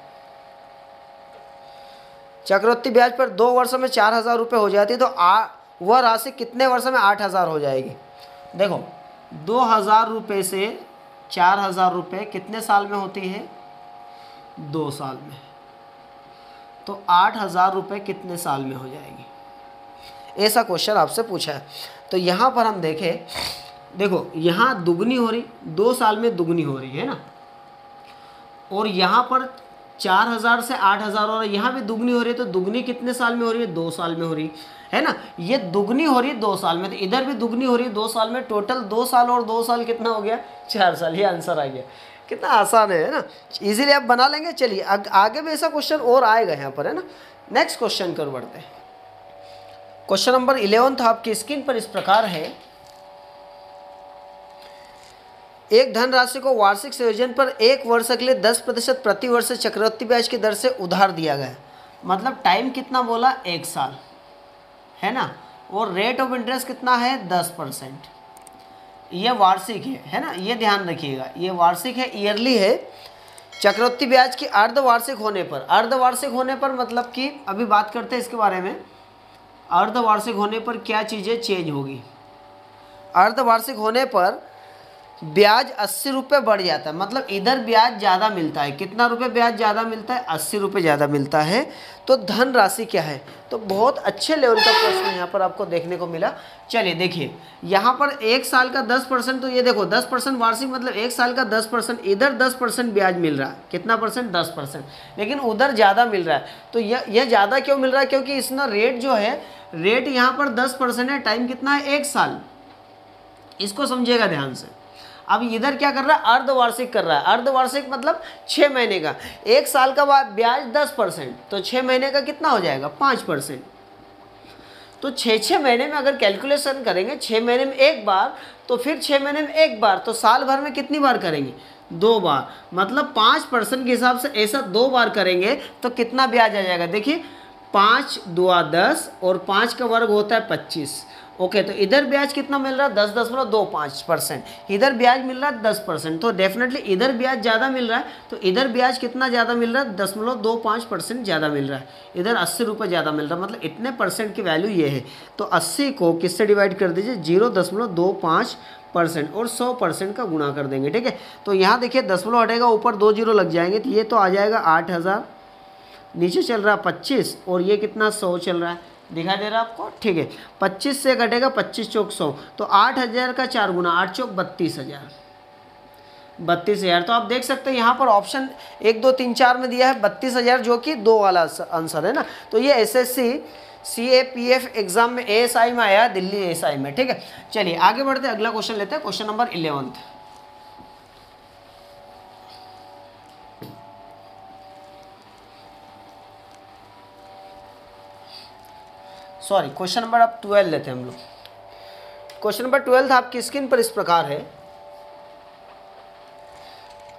चक्रवृद्धि ब्याज पर 2 वर्षों में 4000 रुपये हो जाती है, तो वह राशि कितने वर्षों में 8000 हो जाएगी। देखो 2000 रुपये से 4000 रुपये कितने साल में होती है, 2 साल में, तो 8000 रुपये कितने साल में हो जाएगी, ऐसा क्वेश्चन आपसे पूछा है। तो यहाँ पर हम देखें, देखो यहाँ दुगनी हो रही, 2 साल में दुगनी हो रही है ना, और यहाँ पर 4000 से 8000 हो रहा है, यहाँ भी दुगनी हो रही है, तो दुगनी कितने साल में हो रही है, 2 साल में हो रही है ना। ये दुगनी हो रही है 2 साल में, तो इधर भी दुगनी हो रही है 2 साल में, टोटल 2 साल और 2 साल कितना हो गया, 4 साल। ये आंसर आ गया, कितना आसान है ना, इजीली आप बना लेंगे। चलिए आगे भी ऐसा क्वेश्चन और आएगा यहाँ पर, है ना। नेक्स्ट क्वेश्चन कर बढ़ते हैं। क्वेश्चन नंबर 11 आपकी स्क्रीन पर इस प्रकार है, एक धनराशि को वार्षिक संयोजन पर 1 वर्ष के लिए 10% प्रति वर्ष चक्रवृद्धि ब्याज की दर से उधार दिया गया। मतलब टाइम कितना बोला, 1 साल, है ना, और रेट ऑफ इंटरेस्ट कितना है, 10%। ये वार्षिक है ना, ये ध्यान रखिएगा, ये वार्षिक है, ईयरली है। चक्रवृद्धि ब्याज की अर्धवार्षिक होने पर, अर्धवार्षिक होने पर मतलब कि अभी बात करते हैं इसके बारे में, अर्धवार्षिक होने पर क्या चीज़ें चेंज होगी। अर्धवार्षिक होने पर ब्याज 80 रुपये बढ़ जाता है, मतलब इधर ब्याज ज़्यादा मिलता है। कितना रुपये ब्याज ज़्यादा मिलता है, 80 रुपये ज़्यादा मिलता है। तो धन राशि क्या है, तो बहुत अच्छे लेवल का प्रश्न यहाँ पर आपको देखने को मिला। चलिए देखिए, यहाँ पर 1 साल का 10%, तो ये देखो 10% वार्षिक मतलब 1 साल का 10%, इधर 10% ब्याज मिल रहा है। कितना परसेंट, 10%, लेकिन उधर ज़्यादा मिल रहा है। तो यह ज़्यादा क्यों मिल रहा है, क्योंकि इसका रेट जो है, रेट यहाँ पर 10% है, टाइम कितना है, 1 साल। इसको समझिएगा ध्यान से। अब इधर क्या कर रहा है, अर्धवार्षिक कर रहा है। अर्धवार्षिक मतलब 6 महीने का, 1 साल का ब्याज 10%, तो 6 महीने का कितना हो जाएगा, 5%। तो 6 महीने में अगर कैलकुलेशन करेंगे, 6 महीने में 1 बार, तो फिर 6 महीने में 1 बार, तो साल भर में कितनी बार करेंगे, 2 बार। मतलब 5% के हिसाब से ऐसा 2 बार करेंगे तो कितना ब्याज आ जाएगा। देखिए 5 दूआ 10 और 5 का वर्ग होता है 25। ओके, तो इधर ब्याज कितना मिल रहा है, 10.25%। इधर ब्याज मिल रहा है 10%, तो डेफिनेटली इधर ब्याज ज़्यादा मिल रहा है। तो इधर ब्याज कितना ज़्यादा मिल रहा है, 10.25% ज़्यादा मिल रहा है। इधर 80 रुपये ज़्यादा मिल रहा है, मतलब इतने परसेंट की वैल्यू ये है। तो 80 को किससे डिवाइड कर दीजिए, 0.25% और 100% का गुणा कर देंगे। ठीक है, तो यहाँ देखिए दशमलव हटेगा, ऊपर 2 जीरो लग जाएंगे, तो ये तो आ जाएगा 8000, नीचे चल रहा है 25 और ये कितना 100 चल रहा है, दिखाई दे रहा है आपको। ठीक है, 25 से घटेगा 25 चौक 100, तो 8000 का 4 गुना, 8 चौक 32,000, 32,000। तो आप देख सकते हैं यहाँ पर ऑप्शन 1 2 3 4 में दिया है 32,000, जो कि 2 वाला आंसर है ना। तो ये SSC CAPF एग्जाम में ASI में आया, दिल्ली ASI में। ठीक है, चलिए आगे बढ़ते हैं, अगला क्वेश्चन लेते हैं, question number 11। Sorry, question number अब 12 लेते हैं हम लोग। क्वेश्चन नंबर 12 आपकी स्क्रीन पर इस प्रकार है,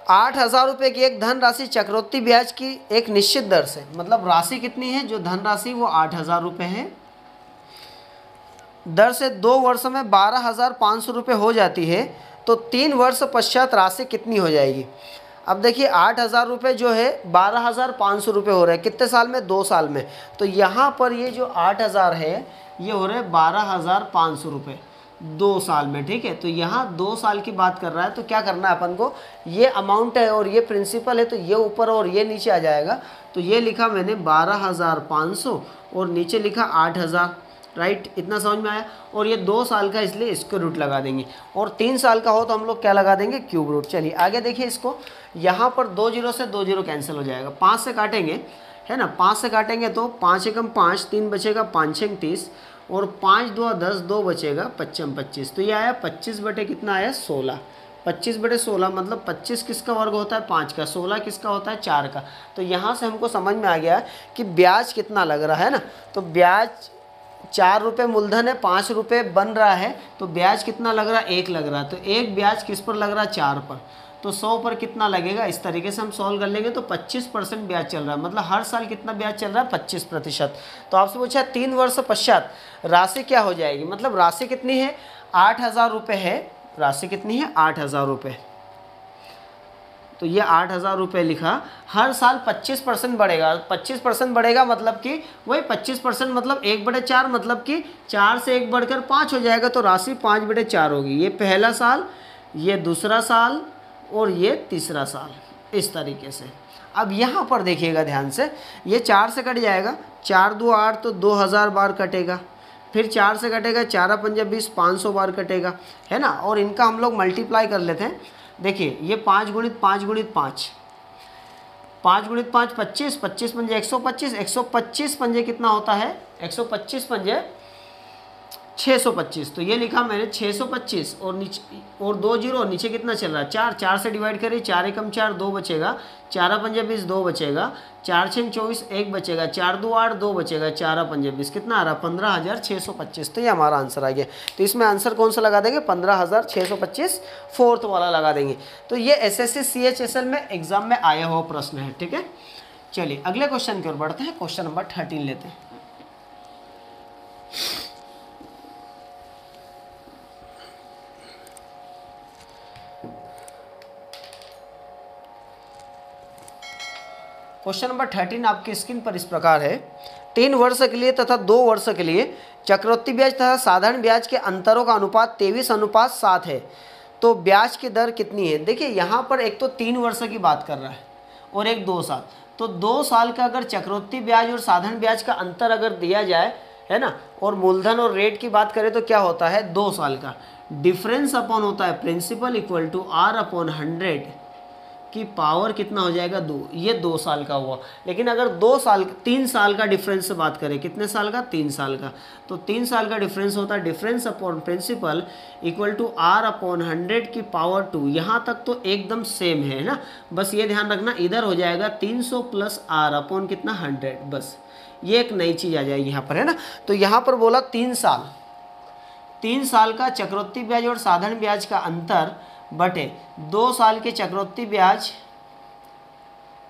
8000 रुपये की एक धन राशि चक्रवृद्धि ब्याज की एक निश्चित दर से, मतलब राशि कितनी है, जो धन राशि वो 8000 रुपये है, दर से 2 वर्षों में 12,500 रुपये हो जाती है, तो 3 वर्ष पश्चात राशि कितनी हो जाएगी। अब देखिए 8000 रुपये जो है 12,500 रुपये हो रहे हैं, कितने साल में, 2 साल में। तो यहाँ पर ये जो 8000 है ये हो रहे हैं 12,500 रुपये 2 साल में। ठीक है, तो यहाँ 2 साल की बात कर रहा है, तो क्या करना है अपन को, ये अमाउंट है और ये प्रिंसिपल है, तो ये ऊपर और ये नीचे आ जाएगा। तो ये लिखा मैंने 12,500 और नीचे लिखा 8000, राइट, इतना समझ में आया। और ये 2 साल का, इसलिए इसको रूट लगा देंगे, और 3 साल का हो तो हम लोग क्या लगा देंगे, क्यूब रूट। चलिए आगे देखिए इसको, यहाँ पर 2 जीरो से 2 जीरो कैंसिल हो जाएगा, 5 से काटेंगे, है ना, 5 से काटेंगे तो 5 एकम 5, 3 बचेगा, 5 छंग 30 और 5 दूआ 10, 2 बचेगा, 25 25। तो ये आया 25 बटे कितना आया, 16। 25 बटे 16 मतलब 25 किसका वर्ग होता है, 5 का, 16 किसका होता है, 4 का। तो यहाँ से हमको समझ में आ गया कि ब्याज कितना लग रहा है ना। तो ब्याज 4 रुपये मूलधन है, 5 रुपये बन रहा है, तो ब्याज कितना लग रहा है, 1 लग रहा है। तो एक ब्याज किस पर लग रहा है, 4 पर, तो 100 पर कितना लगेगा। इस तरीके से हम सॉल्व कर लेंगे। तो 25% ब्याज चल रहा है, मतलब हर साल कितना ब्याज चल रहा है, 25%। तो आपसे पूछा 3 वर्ष पश्चात राशि क्या हो जाएगी, मतलब राशि कितनी है, 8000 रुपये है, राशि कितनी है 8,000 रुपये। तो ये 8,000 रुपये लिखा। हर साल 25% बढ़ेगा। 25% बढ़ेगा मतलब कि वही 25% मतलब 1/4 मतलब कि 4 से 1 बढ़कर 5 हो जाएगा, तो राशि 5/4 होगी। ये पहला साल, ये दूसरा साल और ये तीसरा साल, इस तरीके से। अब यहाँ पर देखिएगा ध्यान से, ये 4 से कट जाएगा, 4 2 8 तो 2000 बार कटेगा, फिर 4 से कटेगा, 4 5 20 500 बार कटेगा, है ना। और इनका हम लोग मल्टीप्लाई कर लेते हैं। देखिए ये 5 गुणित 5 गुणित 5, 5 गुणित 5 25, 25 पंजे 125, 125 पंजे कितना होता है, 125 पंजे 625। तो ये लिखा मैंने 625 और नीचे और 2 जीरो, नीचे कितना चल रहा है 4, 4 से डिवाइड करिए, 4 एकम 4 2 बचेगा, 4 पंजे 20 2 बचेगा, 4 6 24 1 बचेगा, 4 2 8 2 बचेगा, 4 पंजे 20 कितना आ रहा 15,625। तो ये हमारा आंसर आ गया। तो इसमें आंसर कौन सा लगा देंगे 15,625, फोर्थ वाला लगा देंगे। तो ये SSC CHSL में एग्जाम में आया हुआ प्रश्न है, ठीक है। चलिए अगले क्वेश्चन की ओर बढ़ते हैं। क्वेश्चन नंबर 13 लेते हैं। क्वेश्चन नंबर 13 आपकी स्क्रीन पर इस प्रकार है। 3 वर्ष के लिए तथा 2 वर्ष के लिए चक्रवृद्धि ब्याज तथा साधारण ब्याज के अंतरों का अनुपात 23:7 है, तो ब्याज की दर कितनी है। देखिए यहाँ पर एक तो 3 वर्ष की बात कर रहा है और एक 2 साल। तो 2 साल का अगर चक्रवृद्धि ब्याज और साधारण ब्याज का अंतर अगर दिया जाए, है ना, और मूलधन और रेट की बात करें तो क्या होता है 2 साल का डिफरेंस अपॉन होता है प्रिंसिपल इक्वल टू R/100 की पावर कितना हो जाएगा 2। ये 2 साल का हुआ। लेकिन अगर 3 साल का डिफरेंस से बात करें, कितने साल का 3 साल का, तो 3 साल का डिफरेंस होता है difference upon principal equal to R/100 की पावर 2। यहाँ तक तो एकदम सेम है ना, बस ये ध्यान रखना इधर हो जाएगा 300 प्लस R अपॉन कितना 100, बस ये एक नई चीज़ आ जाएगी यहाँ पर, है ना। तो यहाँ पर बोला 3 साल का चक्रवृद्धि ब्याज और साधारण ब्याज का अंतर बटे 2 साल के चक्रवृद्धि ब्याज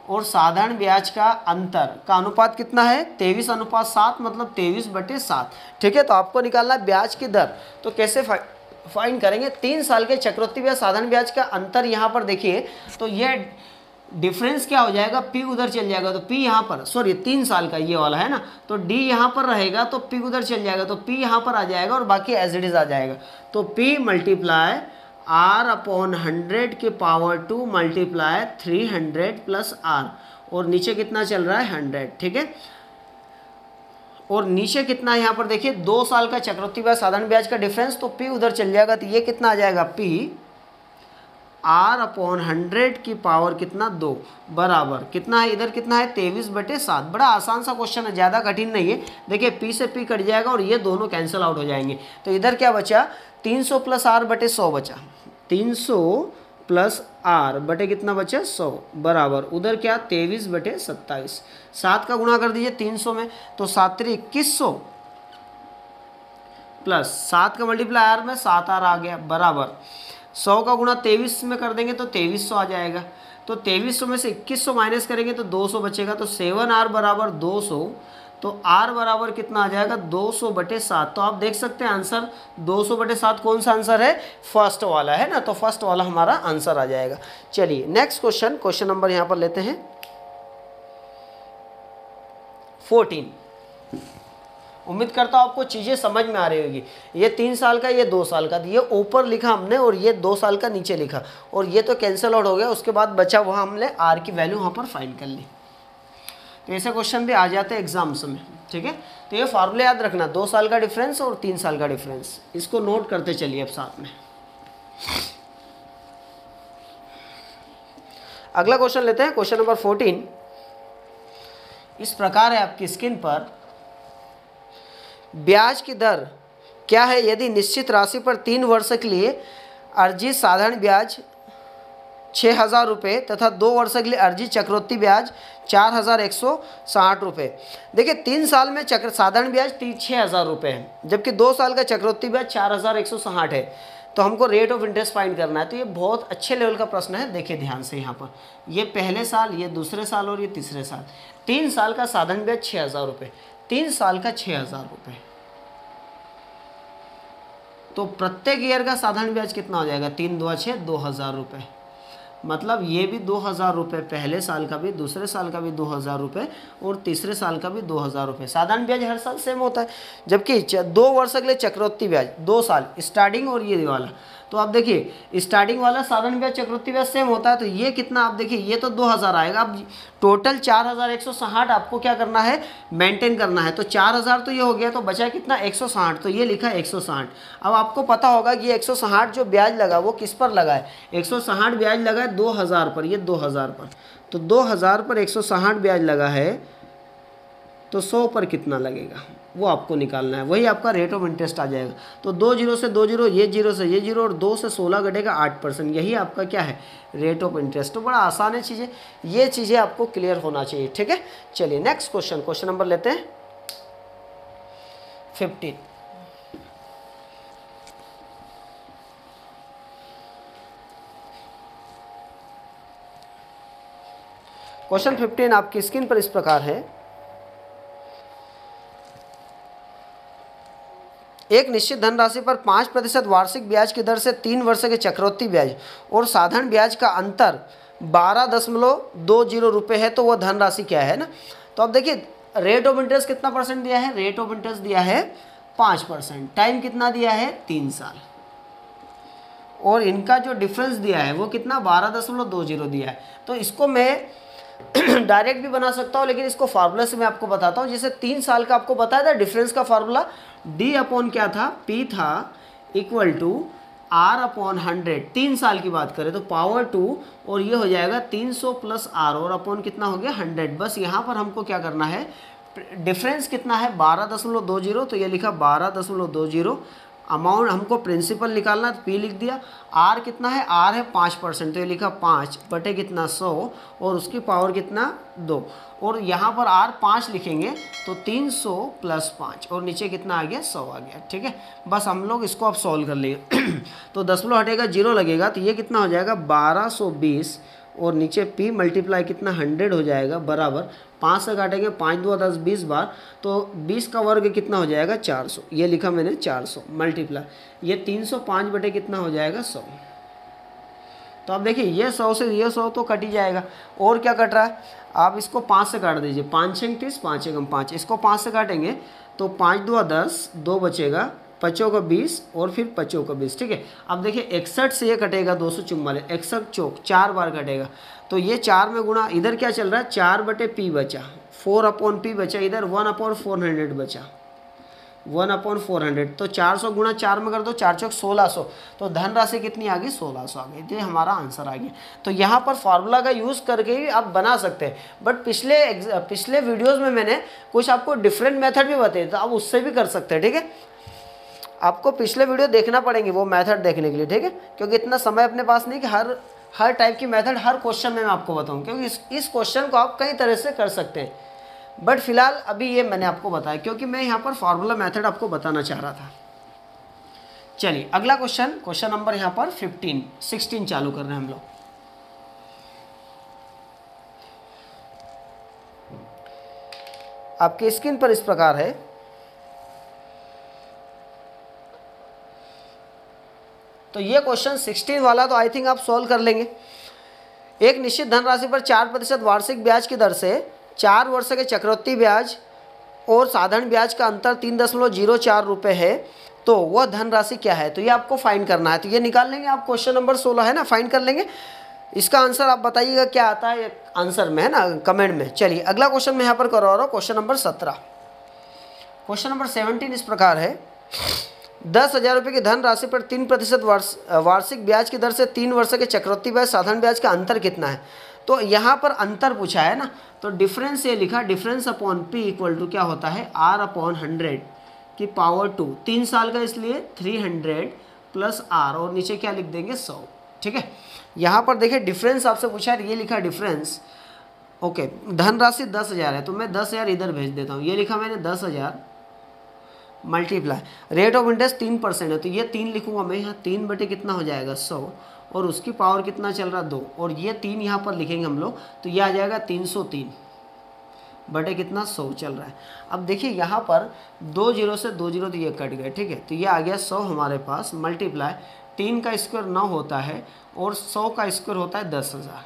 और साधारण ब्याज का अंतर का अनुपात कितना है 23:7, मतलब 23/7, ठीक है। तो आपको निकालना है ब्याज की दर। तो कैसे फाइंड करेंगे, 3 साल के चक्रवृद्धि ब्याज साधारण ब्याज का अंतर यहाँ पर देखिए, तो ये डिफरेंस क्या हो जाएगा, P उधर चल जाएगा, तो P यहाँ पर, सॉरी 3 साल का ये वाला है ना, तो D यहाँ पर रहेगा तो P उधर चल जाएगा, तो P यहाँ पर आ जाएगा और बाकी एज इट इज आ जाएगा। तो P मल्टीप्लाई R/100 के पावर 2 मल्टीप्लाई 300 प्लस R, और नीचे कितना चल रहा है 100, ठीक है। और नीचे कितना यहाँ पर देखिए 2 साल का चक्रवृद्धि ब्याज साधारण ब्याज का डिफरेंस, तो P उधर चल जाएगा, तो ये कितना आ जाएगा P R/100 की पावर कितना 2 बराबर कितना है, इधर कितना है 23/7। बड़ा आसान सा क्वेश्चन है, ज़्यादा कठिन नहीं है। देखिए P से P कट जाएगा और ये दोनों कैंसिल आउट हो जाएंगे। तो इधर क्या बचा 300 प्लस R/100 बचा, 300 प्लस R बटे कितना बचा 100 बराबर उधर क्या 23/27। 7 का गुणा कर दीजिए 300 में, तो 7 3 2100 प्लस 7 का मल्टीप्लाई R में 7R आ गया बराबर 100 का गुणा 23 में कर देंगे तो 2300 आ जाएगा। तो 2300 में से 2100 माइनस करेंगे तो 200 बचेगा, तो 7R बराबर 200, तो R बराबर कितना आ जाएगा 200/7। तो आप देख सकते हैं आंसर 200/7 कौन सा आंसर है, फर्स्ट वाला है ना, तो फर्स्ट वाला हमारा आंसर आ जाएगा। चलिए नेक्स्ट क्वेश्चन नंबर यहाँ पर लेते हैं 14। उम्मीद करता हूँ आपको चीज़ें समझ में आ रही होगी। ये 3 साल का, ये 2 साल का, ये ऊपर लिखा हमने और ये 2 साल का नीचे लिखा, और ये तो कैंसिल आउट हो गया। उसके बाद बचा हुआ हमने R की वैल्यू वहाँ पर फाइंड कर ली। तो ऐसे क्वेश्चन भी आ जाते हैं एग्जाम्स में, ठीक है। तो ये फार्मूले याद रखना, 2 साल का डिफरेंस और 3 साल का डिफरेंस, इसको नोट करते चलिए अब साथ में। अगला क्वेश्चन लेते हैं, क्वेश्चन नंबर 14। इस प्रकार है आपकी स्क्रीन पर, ब्याज की दर क्या है यदि निश्चित राशि पर 3 वर्ष के लिए अर्जित साधारण ब्याज 6,000 रुपये तथा 2 वर्ष के लिए अर्जित चक्रवृद्धि ब्याज 4,160 रुपये। देखिए 3 साल में साधारण ब्याज 6,000 रुपये है, जबकि 2 साल का चक्रवृद्धि ब्याज 4,160 है। तो हमको रेट ऑफ इंटरेस्ट फाइंड करना है। तो ये बहुत अच्छे लेवल का प्रश्न है, देखिए ध्यान से। यहाँ पर ये पहले साल, ये दूसरे साल और ये तीसरे साल। 3 साल का साधारण ब्याज 6,000 रुपये, 3 साल का 6,000 रुपये, तो प्रत्येक ईयर का साधारण ब्याज कितना हो जाएगा, 3 2 6 2000 रुपये। मतलब ये भी 2000 रुपये, पहले साल का भी, दूसरे साल का भी 2000 रुपये और तीसरे साल का भी 2000 रुपये। साधारण ब्याज हर साल सेम होता है, जबकि 2 वर्ष अगले चक्रवृद्धि ब्याज 2 साल स्टार्टिंग और ये वाला। तो आप देखिए स्टार्टिंग वाला साधारण ब्याज चक्रवृद्धि ब्याज सेम होता है, तो ये कितना आप देखिए ये तो 2000 आएगा। अब टोटल 4160 आपको क्या करना है, मेंटेन करना है। तो 4000 तो ये हो गया, तो बचा कितना 160, तो ये लिखा 160। अब आपको पता होगा कि 160 जो ब्याज लगा वो किस पर लगा है, 160 ब्याज लगा है 2000 पर, ये 2000 पर। तो 2000 पर 160 ब्याज लगा है, तो 100 पर कितना लगेगा वो आपको निकालना है, वही आपका रेट ऑफ इंटरेस्ट आ जाएगा। तो 2 0 से 2 0, ये 0 से ये 0 और 2 से 16 घटेगा 8%, यही आपका क्या है, रेट ऑफ इंटरेस्ट। तो बड़ा आसान है चीज़ें, ये चीज़ें आपको क्लियर होना चाहिए, ठीक है। चलिए नेक्स्ट क्वेश्चन, क्वेश्चन नंबर लेते हैं 15। क्वेश्चन 15 आपकी स्क्रीन पर इस प्रकार है, एक निश्चित धनराशि पर 5% वार्षिक ब्याज की दर से 3 वर्ष के चक्रवृद्धि ब्याज और साधारण ब्याज का अंतर 12.20 रुपये है, तो वह धनराशि क्या है ना। तो अब देखिए रेट ऑफ इंटरेस्ट कितना परसेंट दिया है, रेट ऑफ इंटरेस्ट दिया है 5%, टाइम कितना दिया है 3 साल, और इनका जो डिफरेंस दिया है वो कितना 12.20 दिया है। तो इसको मैं डायरेक्ट भी बना सकता हूँ, लेकिन इसको फार्मूला से मैं आपको बताता हूँ। जैसे 3 साल का आपको बताया था डिफरेंस का फार्मूला, डी अपॉन क्या था, पी था, इक्वल टू आर अपॉन 100। 3 साल की बात करें तो पावर 2, और ये हो जाएगा 300 प्लस आर, और अपॉन कितना हो गया 100। बस यहाँ पर हमको क्या करना है, डिफरेंस कितना है 12.20, तो ये लिखा 12.20। अमाउंट हमको प्रिंसिपल निकालना, तो पी लिख दिया। आर कितना है, आर है 5%, तो ये लिखा 5 बटे कितना 100, और उसकी पावर कितना 2, और यहाँ पर आर 5 लिखेंगे तो 300 प्लस 5, और नीचे कितना आ गया 100 आ गया, ठीक है। बस हम लोग इसको अब सॉल्व कर लेंगे। तो 10 हटेगा 0 लगेगा, तो ये कितना हो जाएगा 1220, और नीचे p मल्टीप्लाई कितना 100 हो जाएगा, बराबर 5 से काटेंगे 5 2 10 20 बार, तो 20 का वर्ग कितना हो जाएगा 400, ये लिखा मैंने 400 मल्टीप्लाई ये 305 बटे कितना हो जाएगा 100। तो आप देखिए ये 100 से ये 100 तो कट ही जाएगा, और क्या कट रहा है, आप इसको 5 से काट दीजिए, 5 6 30, 5 एकम 5, इसको 5 से काटेंगे तो 5 2 10, 2 बचेगा, 5 का 20 और फिर 5 का 20, ठीक है। अब देखिए 61 से ये कटेगा 244, 61 चौक 4 बार कटेगा, तो ये 4 में गुणा, इधर क्या चल रहा है 4 बटे पी बचा, 4 अपॉन पी बचा, इधर 1 अपॉन 400 बचा, 1 अपॉन 400। तो 400 गुणा 4 में कर दो, 4 चौक 1600, तो धनराशि कितनी आ गई 1600 आ गई। ये हमारा आंसर आ गया। तो यहाँ पर फार्मूला का यूज़ करके ही आप बना सकते हैं, बट पिछले वीडियोज़ में मैंने कुछ आपको डिफरेंट मेथड भी बताए, तो आप उससे भी कर सकते हैं, ठीक है। आपको पिछले वीडियो देखना पड़ेंगे वो मेथड देखने के लिए, ठीक है, क्योंकि इतना समय अपने पास नहीं कि हर टाइप की मेथड हर क्वेश्चन में मैं आपको बताऊं, क्योंकि इस क्वेश्चन को आप कई तरह से कर सकते हैं, बट फिलहाल अभी ये मैंने आपको बताया क्योंकि मैं यहाँ पर फार्मूला मेथड आपको बताना चाह रहा था। चलिए अगला क्वेश्चन नंबर यहाँ पर 16 चालू कर रहे हैं हम लोग। आपकी स्क्रीन पर इस प्रकार है, तो ये क्वेश्चन 16 वाला तो आई थिंक आप सॉल्व कर लेंगे। एक निश्चित धनराशि पर 4% वार्षिक ब्याज की दर से 4 वर्ष के चक्रवृद्धि ब्याज और साधारण ब्याज का अंतर 3.04 रुपये है, तो वह धनराशि क्या है। तो ये आपको फाइंड करना है, तो ये निकाल लेंगे आप। क्वेश्चन नंबर 16 है ना, फाइंड कर लेंगे। इसका आंसर आप बताइएगा क्या आता है आंसर में, है ना, कमेंट में। चलिए अगला क्वेश्चन मैं यहाँ पर करवा रहा हूँ, क्वेश्चन नंबर 17। क्वेश्चन नंबर 17 इस प्रकार है, 10,000 रुपये की धनराशि पर 3% वार्षिक ब्याज की दर से 3 वर्ष के चक्रवृद्धि ब्याज साधारण ब्याज का अंतर कितना है। तो यहाँ पर अंतर पूछा है ना, तो डिफरेंस ये लिखा, difference upon P equal to क्या होता है आर अपॉन 100 की पावर 2, 3 साल का इसलिए 300 प्लस आर, और नीचे क्या लिख देंगे 100, ठीक है। यहाँ पर देखिए डिफरेंस आपसे पूछा है, ये लिखा डिफरेंस, ओके। धनराशि 10,000 है तो मैं 10,000 इधर भेज देता हूँ, ये लिखा मैंने 10,000 मल्टीप्लाई रेट ऑफ इंटरेस्ट 3% है, तो ये 3 लिखूंगा मैं यहाँ, 3 बटे कितना हो जाएगा 100, और उसकी पावर कितना चल रहा 2, और ये 3 यहाँ पर लिखेंगे हम लोग, तो ये आ जाएगा 303 बटे कितना 100 चल रहा है। अब देखिए यहाँ पर 2 जीरो से 2 जीरो तो ये कट गए, ठीक है, तो ये आ गया 100 हमारे पास, मल्टीप्लाई 3 का स्क्वायर 9 होता है और 100 का स्क्वायर होता है 10,000,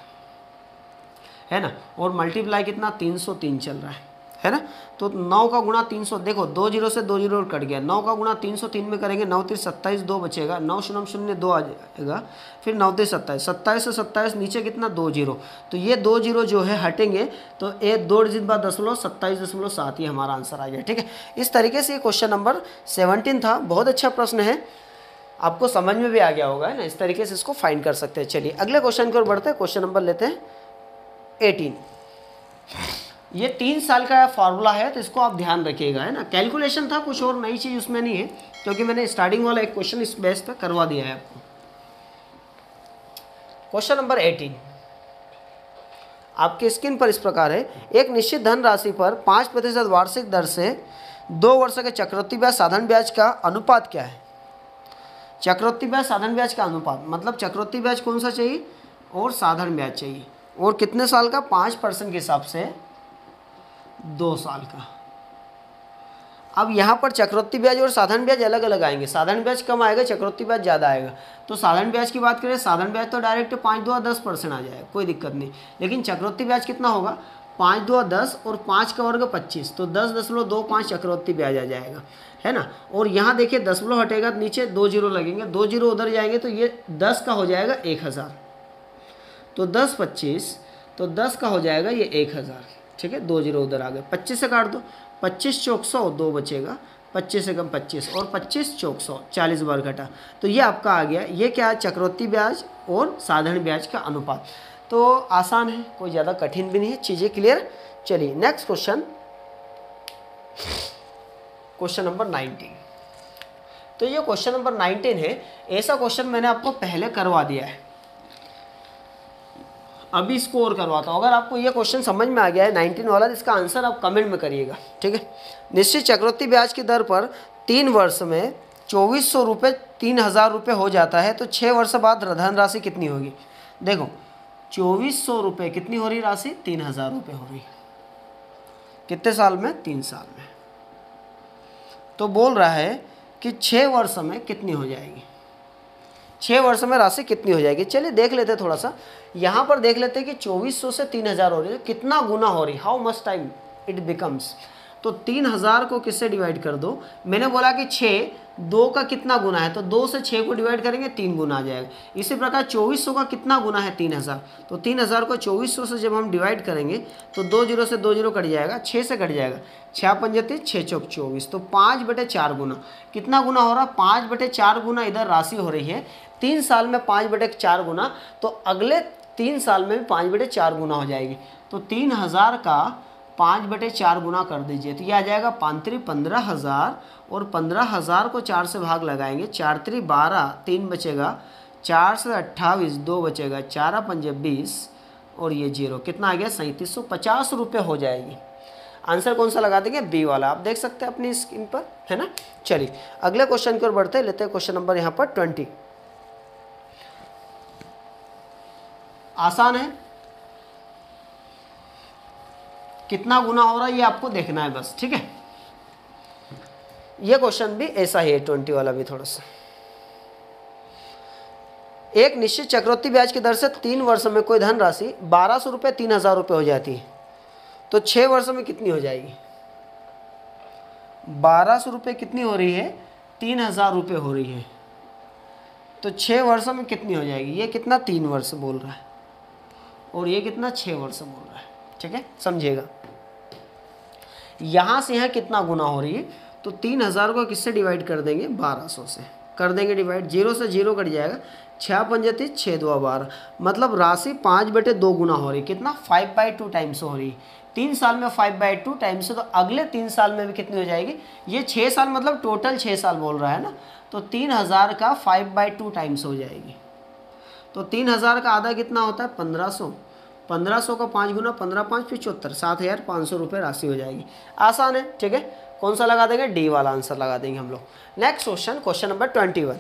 है ना, और मल्टीप्लाई कितना 303 चल रहा है ना। तो 9 का गुणा 300, देखो 2 जीरो से 2 जीरो कट गया, 9 का गुणा 303 में करेंगे, 9 3 27, 2 बचेगा, 9 शून्य 0 2 आ जाएगा, फिर 9 3 27, 27 से 27 नीचे कितना 2 जीरो, तो ये 2 जीरो जो है हटेंगे, तो एक 2 डिजिट बाद 27.7 ये हमारा आंसर आ गया, ठीक है। इस तरीके से ये क्वेश्चन नंबर 17 था। बहुत अच्छा प्रश्न है, आपको समझ में भी आ गया होगा, है ना। इस तरीके से इसको फाइंड कर सकते हैं। चलिए अगले क्वेश्चन की ओर बढ़ते हैं। क्वेश्चन नंबर लेते हैं 18। ये 3 साल का फॉर्मूला है, तो इसको आप ध्यान रखिएगा, है ना। कैलकुलेशन था, कुछ और नई चीज़ उसमें नहीं है, क्योंकि मैंने स्टार्टिंग वाला एक क्वेश्चन इस बेस पे करवा दिया है आपको। क्वेश्चन नंबर 18 आपके स्क्रीन पर इस प्रकार है। एक निश्चित धन राशि पर 5% वार्षिक दर से 2 वर्ष के चक्रवृद्धि ब्याज साधारण ब्याज का अनुपात क्या है। चक्रवृद्धि ब्याज साधारण ब्याज का अनुपात मतलब चक्रवृद्धि ब्याज कौन सा चाहिए और साधारण ब्याज चाहिए, और कितने साल का, 5% के हिसाब से 2 साल का। अब यहाँ पर चक्रवृद्धि ब्याज और साधारण ब्याज अलग अलग आएंगे, साधारण ब्याज कम आएगा, चक्रवृद्धि ब्याज ज़्यादा आएगा। तो साधारण ब्याज की बात करें, साधारण ब्याज तो डायरेक्ट 5 2 10% आ जाएगा, कोई दिक्कत नहीं। लेकिन चक्रवृद्धि ब्याज कितना होगा, 5 2 10 और 5 का वर्ग 25, तो 10.25 चक्रवृद्धि ब्याज आ जाएगा, है ना। और यहाँ देखिए दशमलव हटेगा तो नीचे 2 जीरो लगेंगे, 2 जीरो उधर जाएंगे, तो ये 10 का हो जाएगा 1000, तो 10 25, तो 10 का हो जाएगा ये 1000, ठीक है। 2 जीरो उधर आ गए, 25 से काट दो, 25 चौक 100, 2 बचेगा, 25 से कम 25 और 25 चौक 100, 40 बार घटा, तो ये आपका आ गया। ये क्या है, चक्रवृद्धि ब्याज और साधारण ब्याज का अनुपात। तो आसान है, कोई ज़्यादा कठिन भी नहीं है, चीज़ें क्लियर। चलिए नेक्स्ट क्वेश्चन, क्वेश्चन नंबर 19। तो ये क्वेश्चन नंबर 19 है। ऐसा क्वेश्चन मैंने आपको पहले करवा दिया है, अभी इसको और करवाता हूँ। अगर आपको ये क्वेश्चन समझ में आ गया है 19 वाला, तो इसका आंसर आप कमेंट में करिएगा, ठीक है। निश्चित चक्रवृद्धि ब्याज की दर पर 3 वर्ष में 2400 रुपये 3000 रुपये हो जाता है, तो 6 वर्ष बाद धन राशि कितनी होगी। देखो 2400 रुपये कितनी हो रही राशि, 3000 रुपये हो रही, कितने साल में, 3 साल में। तो बोल रहा है कि 6 वर्ष में कितनी हो जाएगी, 6 वर्ष में राशि कितनी हो जाएगी। चलिए देख लेते हैं थोड़ा सा, यहाँ पर देख लेते हैं कि 2400 से 3000 हो रही है, कितना गुना हो रही, how much time it becomes. तो 3000 को किससे डिवाइड कर दो, मैंने बोला कि 6 2 का कितना गुना है, तो 2 से 6 को डिवाइड करेंगे 3 गुना आ जाएगा। इसी प्रकार 2400 का कितना गुना है, 3000, तो 3000 को 2400 से जब हम डिवाइड करेंगे तो 2 जीरो से 2 जीरो कट जाएगा, 6 से कट जाएगा, 6 पंजे 6 चौक 24, तो 5/4 गुना। कितना गुना हो रहा, 5/4 गुना इधर राशि हो रही है। 3 साल में 5/4 गुना, तो अगले 3 साल में भी 5/4 गुना हो जाएगी। तो 3000 का 5/4 गुना कर दीजिए, तो ये आ जाएगा 15,000, और 15,000 को 4 से भाग लगाएंगे, 4 3 12, 3 बचेगा, 4 से 28, 2 बचेगा, 4 पंजे 20 और ये 0, कितना आ गया 3750 रुपये हो जाएगी। आंसर कौन सा लगा देंगे, बी वाला, आप देख सकते हैं अपनी स्क्रीन पर, है ना। चलिए अगले क्वेश्चन की ओर बढ़ते हैं, लेते हैं क्वेश्चन नंबर यहाँ पर 20। आसान है, कितना गुना हो रहा है ये आपको देखना है बस, ठीक है। ये क्वेश्चन भी ऐसा ही है, 20 वाला भी थोड़ा सा। एक निश्चित चक्रवृद्धि ब्याज की दर से 3 वर्ष में कोई धन राशि 1200 रुपये 3000 रुपये हो जाती है, तो 6 वर्ष में कितनी हो जाएगी। 1200 रुपये कितनी हो रही है, 3000 रुपये हो रही है, तो 6 वर्षों में कितनी हो जाएगी। ये कितना 3 वर्ष बोल रहा है, और ये कितना 6 वर्ष बोल रहा है, ठीक है, समझिएगा। यहाँ से यहाँ कितना गुना हो रही है, तो 3000 को किससे डिवाइड कर देंगे, 1200 से कर देंगे डिवाइड, 0 से 0 कट जाएगा, 6 पंजे 30, 6 2 12, मतलब राशि 5/2 गुना हो रही, कितना 5/2 टाइम्स हो रही। 3 साल में 5/2 टाइम्स, तो अगले 3 साल में भी कितनी हो जाएगी, ये 6 साल मतलब टोटल 6 साल बोल रहा है ना, तो 3000 का 5/2 टाइम्स हो जाएगी। तो 3000 का आधा कितना होता है, 1500, 1500 का 5 गुना, 15 5 75, 7500 रुपये राशि हो जाएगी। आसान है, ठीक है, कौन सा लगा देंगे, डी वाला आंसर लगा देंगे हम लोग। Next question, question number 21।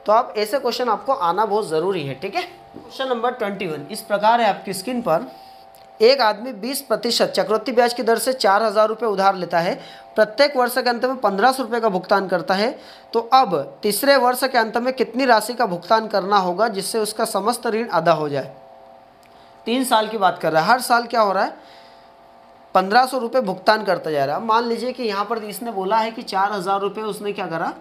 तो आप ऐसे क्वेश्चन आपको आना बहुत ज़रूरी है, ठीक है। क्वेश्चन नंबर 21 इस प्रकार है आपकी स्क्रीन पर। एक आदमी 20% चक्रवृद्धि ब्याज की दर से 4,000 रुपये उधार लेता है, प्रत्येक वर्ष के अंत में 1,500 रुपये का भुगतान करता है, तो अब तीसरे वर्ष के अंत में कितनी राशि का भुगतान करना होगा जिससे उसका समस्त ऋण अदा हो जाए। 3 साल की बात कर रहा है, हर साल क्या हो रहा है 1,500 रुपये भुगतान करता जा रहा है। मान लीजिए कि यहाँ पर इसने बोला है कि 4,000 रुपये उसने क्या करा,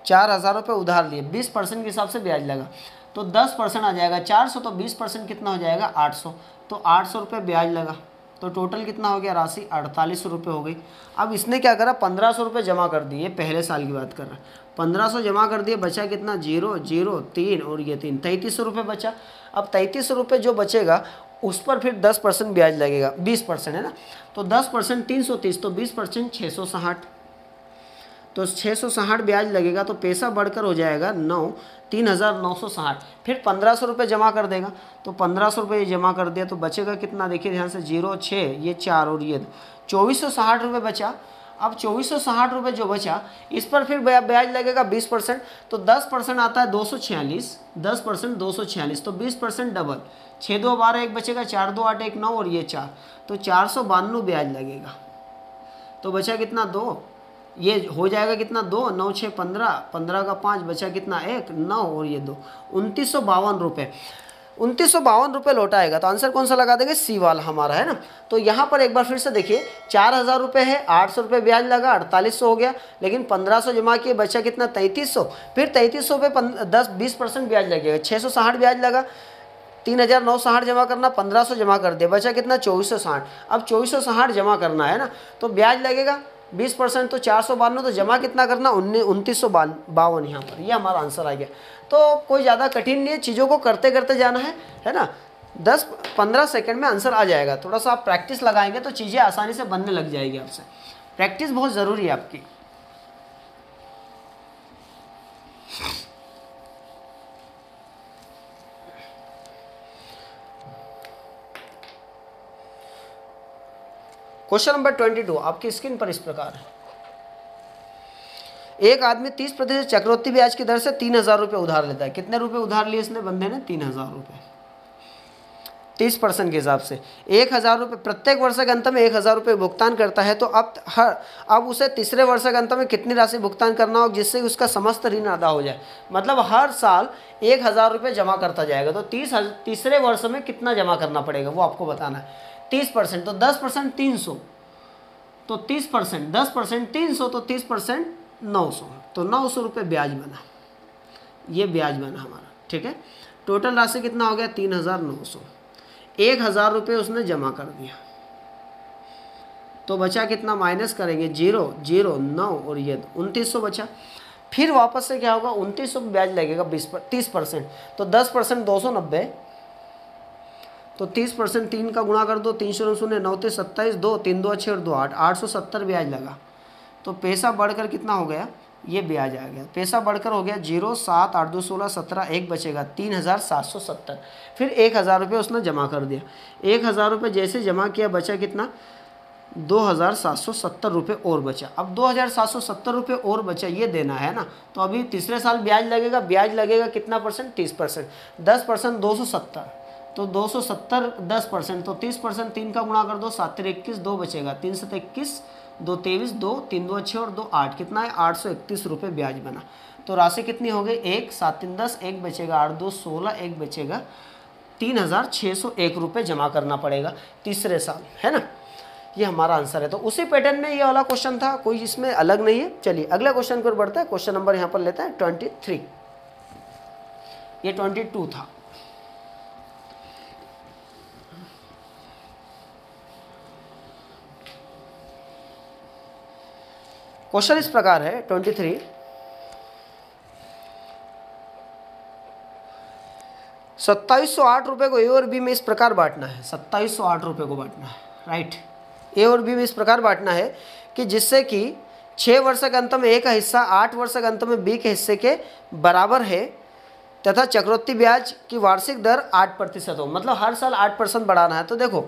4,000 रुपये उधार लिए, 20% के हिसाब से ब्याज लगा, तो 10% आ जाएगा 400, तो 20% कितना हो जाएगा 800, तो 800 रुपये ब्याज लगा, तो टोटल कितना हो गया राशि 4,800 रुपये हो गई। अब इसने क्या करा 1,500 रुपये जमा कर दिए, पहले साल की बात कर रहा है, 1,500 जमा कर दिए, बचा कितना 0 0 3 और ये 3, 3,300 रुपये बचा। अब 3,300 रुपये जो बचेगा उस पर फिर 10% ब्याज लगेगा, 20% है ना, तो 10% 330, तो 20% 660, तो 660 ब्याज लगेगा, तो पैसा बढ़कर हो जाएगा 3,960। फिर 1,500 रुपये जमा कर देगा, तो 1,500 रुपये जमा कर दिया, तो बचेगा कितना देखिए ध्यान से 0 6 ये 4 और ये 2,460 रुपये बचा। अब 2,460 रुपये जो बचा इस पर फिर ब्याज लगेगा 20%, तो 10% आता है 246, 10% 246, तो 20% डबल, 6 2 12 एक बचेगा, 4 2 8 1 9 और ये 4, तो 492 ब्याज लगेगा। तो बचा कितना 2, ये हो जाएगा कितना 2 9 6 15, 15 का 5 बचा कितना 1 9 और ये 2, 2,952 रुपये, 2,952 रुपये लौटाएगा। तो आंसर कौन सा लगा देंगे, सी वाला हमारा है ना। तो यहाँ पर एक बार फिर से देखिए 4,000 रुपये है, 800 रुपये ब्याज लगा, 4,800 हो गया, लेकिन 1,500 जमा किए, बचा कितना 3,300, फिर 3,300 पे 20% ब्याज लगेगा, 660 ब्याज लगा, 3,960 जमा करना, 1,500 जमा कर दिया, बचा कितना 2,460। अब 2,460 जमा करना है ना, तो ब्याज लगेगा 20%, तो 492, तो जमा कितना करना 2,952 यहाँ पर, ये हमारा आंसर आ गया। तो कोई ज़्यादा कठिन नहीं है, चीज़ों को करते करते जाना है ना, 10-15 सेकंड में आंसर आ जाएगा। थोड़ा सा आप प्रैक्टिस लगाएंगे तो चीज़ें आसानी से बनने लग जाएगी आपसे। प्रैक्टिस बहुत ज़रूरी है आपकी। क्वेश्चन नंबर 22 आपकी स्क्रीन पर इस प्रकार है। एक आदमी 30% चक्रवृद्धि ब्याज की दर से 3,000 रुपये उधार लेता है। कितने रुपए उधार लिए इसने बंदे ने, 3,000 रुपये, 30% के हिसाब से 1,000 रुपये, प्रत्येक वर्ष के अंत में 1,000 रुपये भुगतान करता है, तो अब उसे तीसरे वर्ष के अंत में कितनी राशि भुगतान करना होगा जिससे उसका समस्त ऋण अदा हो जाए। मतलब हर साल 1,000 रुपये जमा करता जाएगा, तो तीसरे वर्ष में कितना जमा करना पड़ेगा वो आपको बताना है। 30%, तो 10% 300, तो 30%, 10% 300, तो 30% 900, तो 900 रुपये ब्याज बना, ये ब्याज बना हमारा, ठीक है। टोटल राशि कितना हो गया 3,900, 1,000 रुपये उसने जमा कर दिया, तो बचा कितना, माइनस करेंगे 0 0 9 और ये 2,900 बचा। फिर वापस से क्या होगा 2,900 ब्याज लगेगा 30%, तो 10% 290, तो 30% 3 का गुणा कर दो, 3 0 0 9 27 2 3 2 6 और 2 8, 870 ब्याज लगा। तो पैसा बढ़कर कितना हो गया, ये ब्याज आ गया, पैसा बढ़कर हो गया 0 7 8 2 16 17, एक बचेगा 3,770। फिर 1,000 रुपये उसने जमा कर दिया, 1,000 रुपये जैसे जमा किया बचा कितना 2,770 रुपये और बचा। अब 2,770 रुपये और बचा, ये देना है ना, तो अभी तीसरे साल ब्याज लगेगा, ब्याज लगेगा कितना परसेंट, 30%, 10% 270, तो 270 10%, तो 30%, 3 का गुणा कर दो, 7 21 2 बचेगा, 3 7 21 2 23 2 3 2 6 और 2 8, कितना है 831 रुपये ब्याज बना। तो राशि कितनी हो गई 1 7 3 10, एक बचेगा 8 2 16, एक बचेगा 3,601 रुपये जमा करना पड़ेगा तीसरे साल, है ना। ये हमारा आंसर है। तो उसी पैटर्न में ये वाला क्वेश्चन था, कोई इसमें अलग नहीं है। चलिए अगले क्वेश्चन पर बढ़ता है। क्वेश्चन नंबर यहाँ पर लेता है 23, ये 22 था। क्वेश्चन इस प्रकार है 23, 2708 रुपये को ए और बी में इस प्रकार बांटना है। 2708 रुपये को बांटना है, राइट। ए और बी में इस प्रकार बांटना है कि जिससे कि 6 वर्ष के अंत में ए का हिस्सा 8 वर्ष के अंत में बी के हिस्से के बराबर है तथा चक्रवृद्धि ब्याज की वार्षिक दर 8% हो। मतलब हर साल 8% बढ़ाना है। तो देखो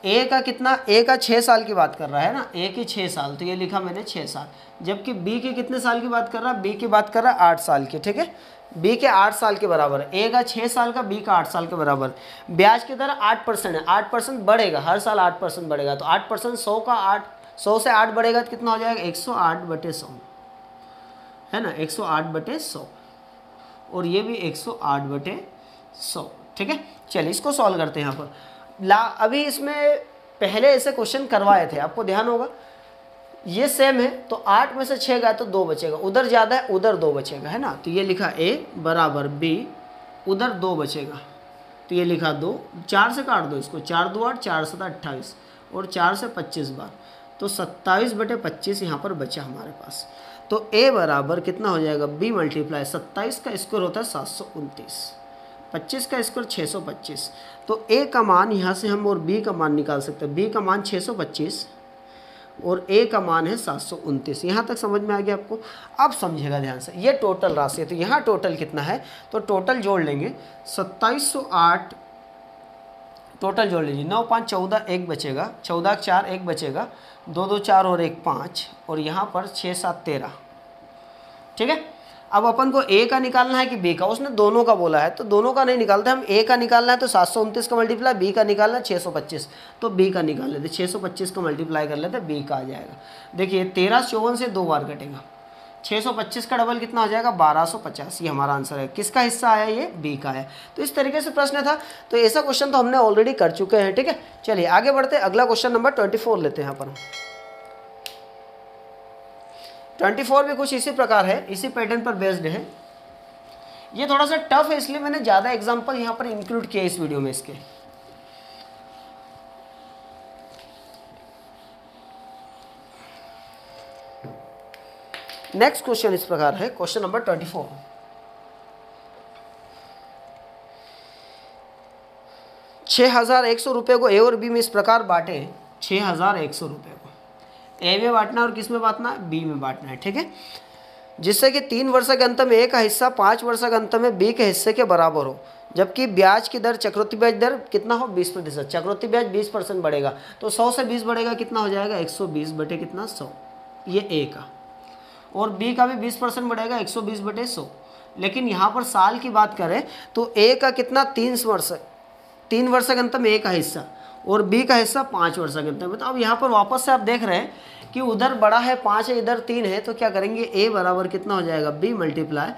ए का कितना, ए का 6 साल की बात कर रहा है ना, ए की 6 साल, तो ये लिखा मैंने 6 साल। जबकि बी के कितने साल की बात कर रहा है, बी की बात कर रहा है 8 साल की, ठीक है, बी के 8 साल के बराबर है। ए का 6 साल का, बी का 8 साल के बराबर। ब्याज की दर 8% है, 8% बढ़ेगा, हर साल 8% बढ़ेगा। तो 8% 100 का 100 से 8 बढ़ेगा तो कितना हो जाएगा, 108/100 है ना, 108/100, और ये भी 108/100, ठीक है। चलिए इसको सॉल्व करते हैं यहाँ पर। अभी इसमें पहले ऐसे क्वेश्चन करवाए थे, आपको ध्यान होगा, ये सेम है, तो 8 में से 6 गया तो 2 बचेगा, उधर ज़्यादा है उधर 2 बचेगा, है ना। तो ये लिखा a बराबर b, उधर 2 बचेगा, तो ये लिखा 2, 4 से काट दो इसको, 4 2 8, 4 7 28, और 4 से 25 बार, तो 27/25 यहाँ पर बचा हमारे पास। तो a बराबर कितना हो जाएगा, b मल्टीप्लाई 27 का स्क्वायर होता है 729, 25 का स्क्वायर 625। तो a का मान यहाँ से हम और b का मान निकाल सकते हैं। b का मान 625 और a का मान है 729। यहाँ तक समझ में आ गया आपको। अब समझेगा ध्यान से, ये टोटल राशि है, तो यहाँ टोटल कितना है, तो टोटल जोड़ लेंगे 2708, टोटल जोड़ लीजिए, 9 5 14, 1 बचेगा, 14 4 1 बचेगा, 2 2 4 और 1 5, और यहाँ पर 6 7 13, ठीक है। अब अपन को a का निकालना है कि b का, उसने दोनों का बोला है, तो दोनों का नहीं निकालते, हम a का निकालना है तो 729 का मल्टीप्लाई, b का निकालना है 625, तो b का निकाल लेते, 625 का मल्टीप्लाई कर लेते, b का आ जाएगा। देखिए 13 54 से 2 बार कटेगा, 625 का डबल कितना हो जाएगा, 1250, ये हमारा आंसर है। किसका हिस्सा आया, ये b का है। तो इस तरीके से प्रश्न था, तो ऐसा क्वेश्चन तो हमने ऑलरेडी कर चुके हैं, ठीक है। चलिए आगे बढ़ते, अगला क्वेश्चन नंबर 24 लेते हैं यहाँ पर। 24 भी कुछ इसी प्रकार है, इसी पैटर्न पर बेस्ड है। ये थोड़ा सा टफ है, इसलिए मैंने ज़्यादा एग्जांपल यहाँ पर इंक्लूड किया इस वीडियो में इसके। नेक्स्ट क्वेश्चन इस प्रकार है, क्वेश्चन नंबर 24। ₹6100 को ए और बी में इस प्रकार बांटे, 6100 रुपये को ए में बांटना और किस में बांटना है, बी में बांटना है, ठीक है। जिससे कि 3 वर्ष के अंत में ए का हिस्सा 5 वर्ष के अंत में बी के हिस्से के बराबर हो, जबकि ब्याज की दर, चक्रवृद्धि ब्याज दर कितना हो, 20%। चक्रवृद्धि ब्याज 20% बढ़ेगा, तो 100 से 20 बढ़ेगा, कितना हो जाएगा, 120 बटे कितना 100, ये ए का। और बी का भी 20% बढ़ेगा, 120/100। लेकिन यहाँ पर साल की बात करें तो ए का कितना, 3 वर्ष के अंत में ए का हिस्सा, और बी का हिस्सा 5 वर्ष के अंत में। तो अब यहाँ पर वापस से आप देख रहे हैं कि उधर बड़ा है 5 है, इधर 3 है, तो क्या करेंगे, ए बराबर कितना हो जाएगा, बी मल्टीप्लाई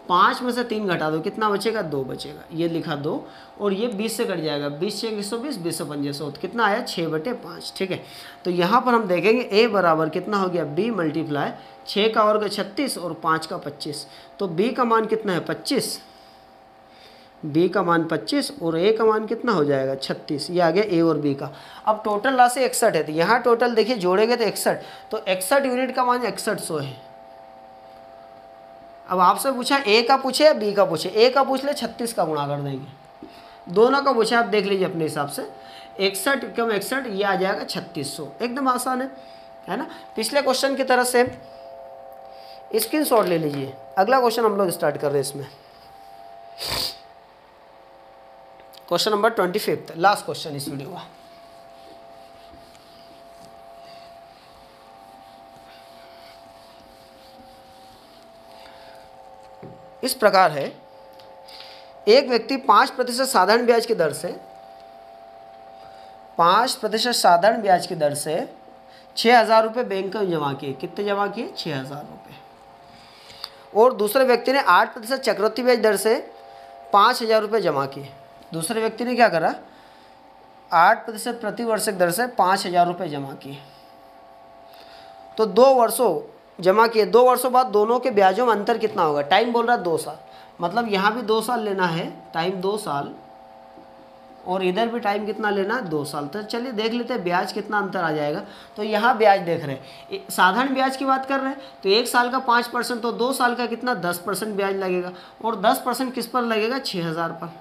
5 में से 3 घटा दो, कितना बचेगा, 2 बचेगा, ये लिखा 2, और ये 20 से कट जाएगा, 20 से 120, 20 से 5 100, तो कितना आया, 6/5, ठीक है। तो यहाँ पर हम देखेंगे ए बराबर कितना हो गया, बी मल्टीप्लाई 6 का वर्ग 36 और 5 का 25, तो बी का मान कितना है, 25, बी का मान 25 और ए का मान कितना हो जाएगा, 36। ये आ गया ए और बी का। अब टोटल राशि 61 है, तो यहाँ टोटल देखिए जोड़ेंगे तो 61, तो 61 यूनिट का मान 6100 है। अब आपसे पूछा ए का पूछे या बी का पूछे, ए का पूछ ले 36 का गुणा कर देंगे, दोनों का पूछा आप देख लीजिए अपने हिसाब से, 61 कम 61 ये आ जाएगा 3600, एकदम आसान है ना। पिछले क्वेश्चन की तरह से स्क्रीनशॉट ले लीजिए। अगला क्वेश्चन हम लोग स्टार्ट कर रहे हैं इसमें, क्वेश्चन नंबर 25, लास्ट क्वेश्चन इस वीडियो का। इस प्रकार है, एक व्यक्ति 5% साधारण ब्याज की दर से 5% साधारण ब्याज की दर से 6000 रुपये बैंक में जमा किए। कितने जमा किए, 6000 रुपये। और दूसरे व्यक्ति ने 8% चक्रवृद्धि ब्याज दर से 5000 रुपये जमा किए। दूसरे व्यक्ति ने क्या करा, 8% प्रति वर्ष की दर से 5000 रुपये जमा किए। तो 2 वर्षों जमा किए, 2 वर्षों बाद दोनों के ब्याजों में अंतर कितना होगा, टाइम बोल रहा है 2 साल, मतलब यहाँ भी 2 साल लेना है, टाइम 2 साल, और इधर भी टाइम कितना लेना है, 2 साल। तो चलिए देख लेते हैं ब्याज कितना अंतर आ जाएगा। तो यहाँ ब्याज देख रहे हैं, साधारण ब्याज की बात कर रहे हैं, तो 1 साल का 5%, तो 2 साल का कितना 10% ब्याज लगेगा, और 10% किस पर लगेगा, 6000 पर।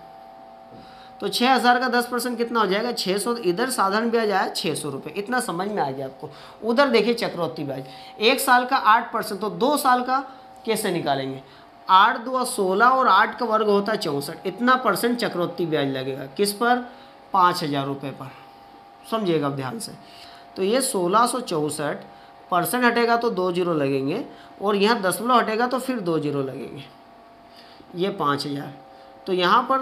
तो 6000 का 10% कितना हो जाएगा, 600। इधर साधारण ब्याज आया 600 रुपये, इतना समझ में आ गया आपको। उधर देखिए चक्रवृद्धि ब्याज, 1 साल का 8%, तो 2 साल का कैसे निकालेंगे, 8 2 16 और 8 का वर्ग होता है 64, इतना % चक्रवृद्धि ब्याज लगेगा, किस पर, 5000 रुपये पर। समझिएगा आप ध्यान से। तो ये 1664, परसेंट हटेगा तो 2 जीरो लगेंगे, और यहाँ दशमलव हटेगा तो फिर 2 जीरो लगेंगे, ये 5000। तो यहाँ पर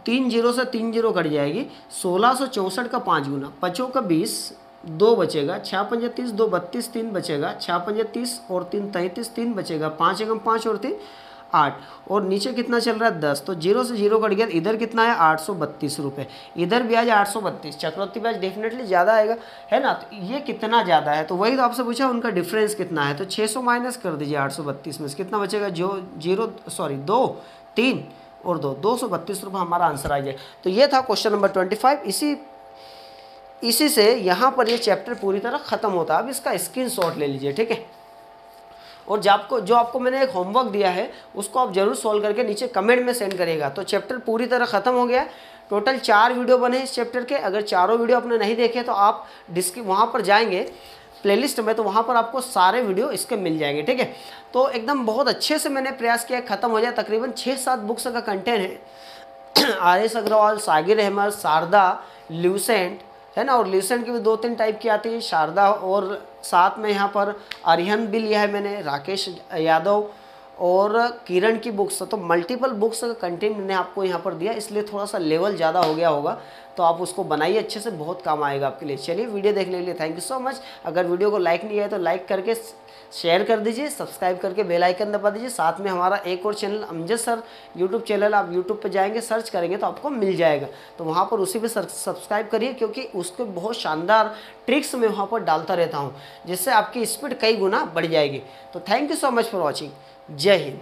3 जीरो से 3 जीरो कट जाएगी, 1664 का 5 गुना, 5 का 20, 2 बचेगा, 6 पंजे 30, 2 32, 3 बचेगा, 6 पंजे 30 और 3 33, 3 बचेगा, 5 एकम 5 और 3 8, और नीचे कितना चल रहा है 10, तो जीरो से जीरो कट गया। इधर कितना है 832 रुपये, इधर ब्याज 832, चक्रवृद्धि ब्याज डेफिनेटली ज़्यादा आएगा, है ना। तो ये कितना ज़्यादा है, तो वही तो आपसे पूछा उनका डिफरेंस कितना है। तो 600 माइनस कर दीजिए 832 में से, कितना बचेगा, जो 2 3 और 2 232 रुपये हमारा आंसर आ जाए। तो ये था क्वेश्चन नंबर 25। इसी से यहाँ पर ये चैप्टर पूरी तरह ख़त्म होता है। अब इसका स्क्रीनशॉट ले लीजिए, ठीक है। और जो आपको मैंने एक होमवर्क दिया है उसको आप जरूर सॉल्व करके नीचे कमेंट में सेंड करिएगा। तो चैप्टर पूरी तरह ख़त्म हो गया। टोटल 4 वीडियो बने इस चैप्टर के। अगर चारों वीडियो आपने नहीं देखे तो आप वहाँ पर जाएंगे प्लेलिस्ट में, तो वहाँ पर आपको सारे वीडियो इसके मिल जाएंगे, ठीक है। तो एकदम बहुत अच्छे से मैंने प्रयास किया ख़त्म हो जाए। तकरीबन 6-7 बुक्स का कंटेंट है। आर.एस. अग्रवाल, सागिर अहमद, शारदा, ल्यूसेंट, है ना। और ल्यूसेंट की भी 2-3 टाइप की आती है, शारदा, और साथ में यहाँ पर अरिहंत भी लिया है मैंने, राकेश यादव और किरण की बुक्स। तो मल्टीपल बुक्स का कंटेंट मैंने आपको यहाँ पर दिया, इसलिए थोड़ा सा लेवल ज़्यादा हो गया होगा। तो आप उसको बनाइए अच्छे से, बहुत काम आएगा आपके लिए। चलिए, वीडियो देखने के लिए थैंक यू सो मच। अगर वीडियो को लाइक नहीं किया तो लाइक करके शेयर कर दीजिए, सब्सक्राइब करके बेल आइकन दबा दीजिए। साथ में हमारा एक और channel Amjad sir YouTube channel, आप यूट्यूब पर जाएंगे सर्च करेंगे तो आपको मिल जाएगा। तो वहाँ पर उसी पे सब्सक्राइब करिए, क्योंकि उसको बहुत शानदार ट्रिक्स मैं वहाँ पर डालता रहता हूँ, जिससे आपकी स्पीड कई गुना बढ़ जाएगी। तो thank you so much for watching. जय हिंद।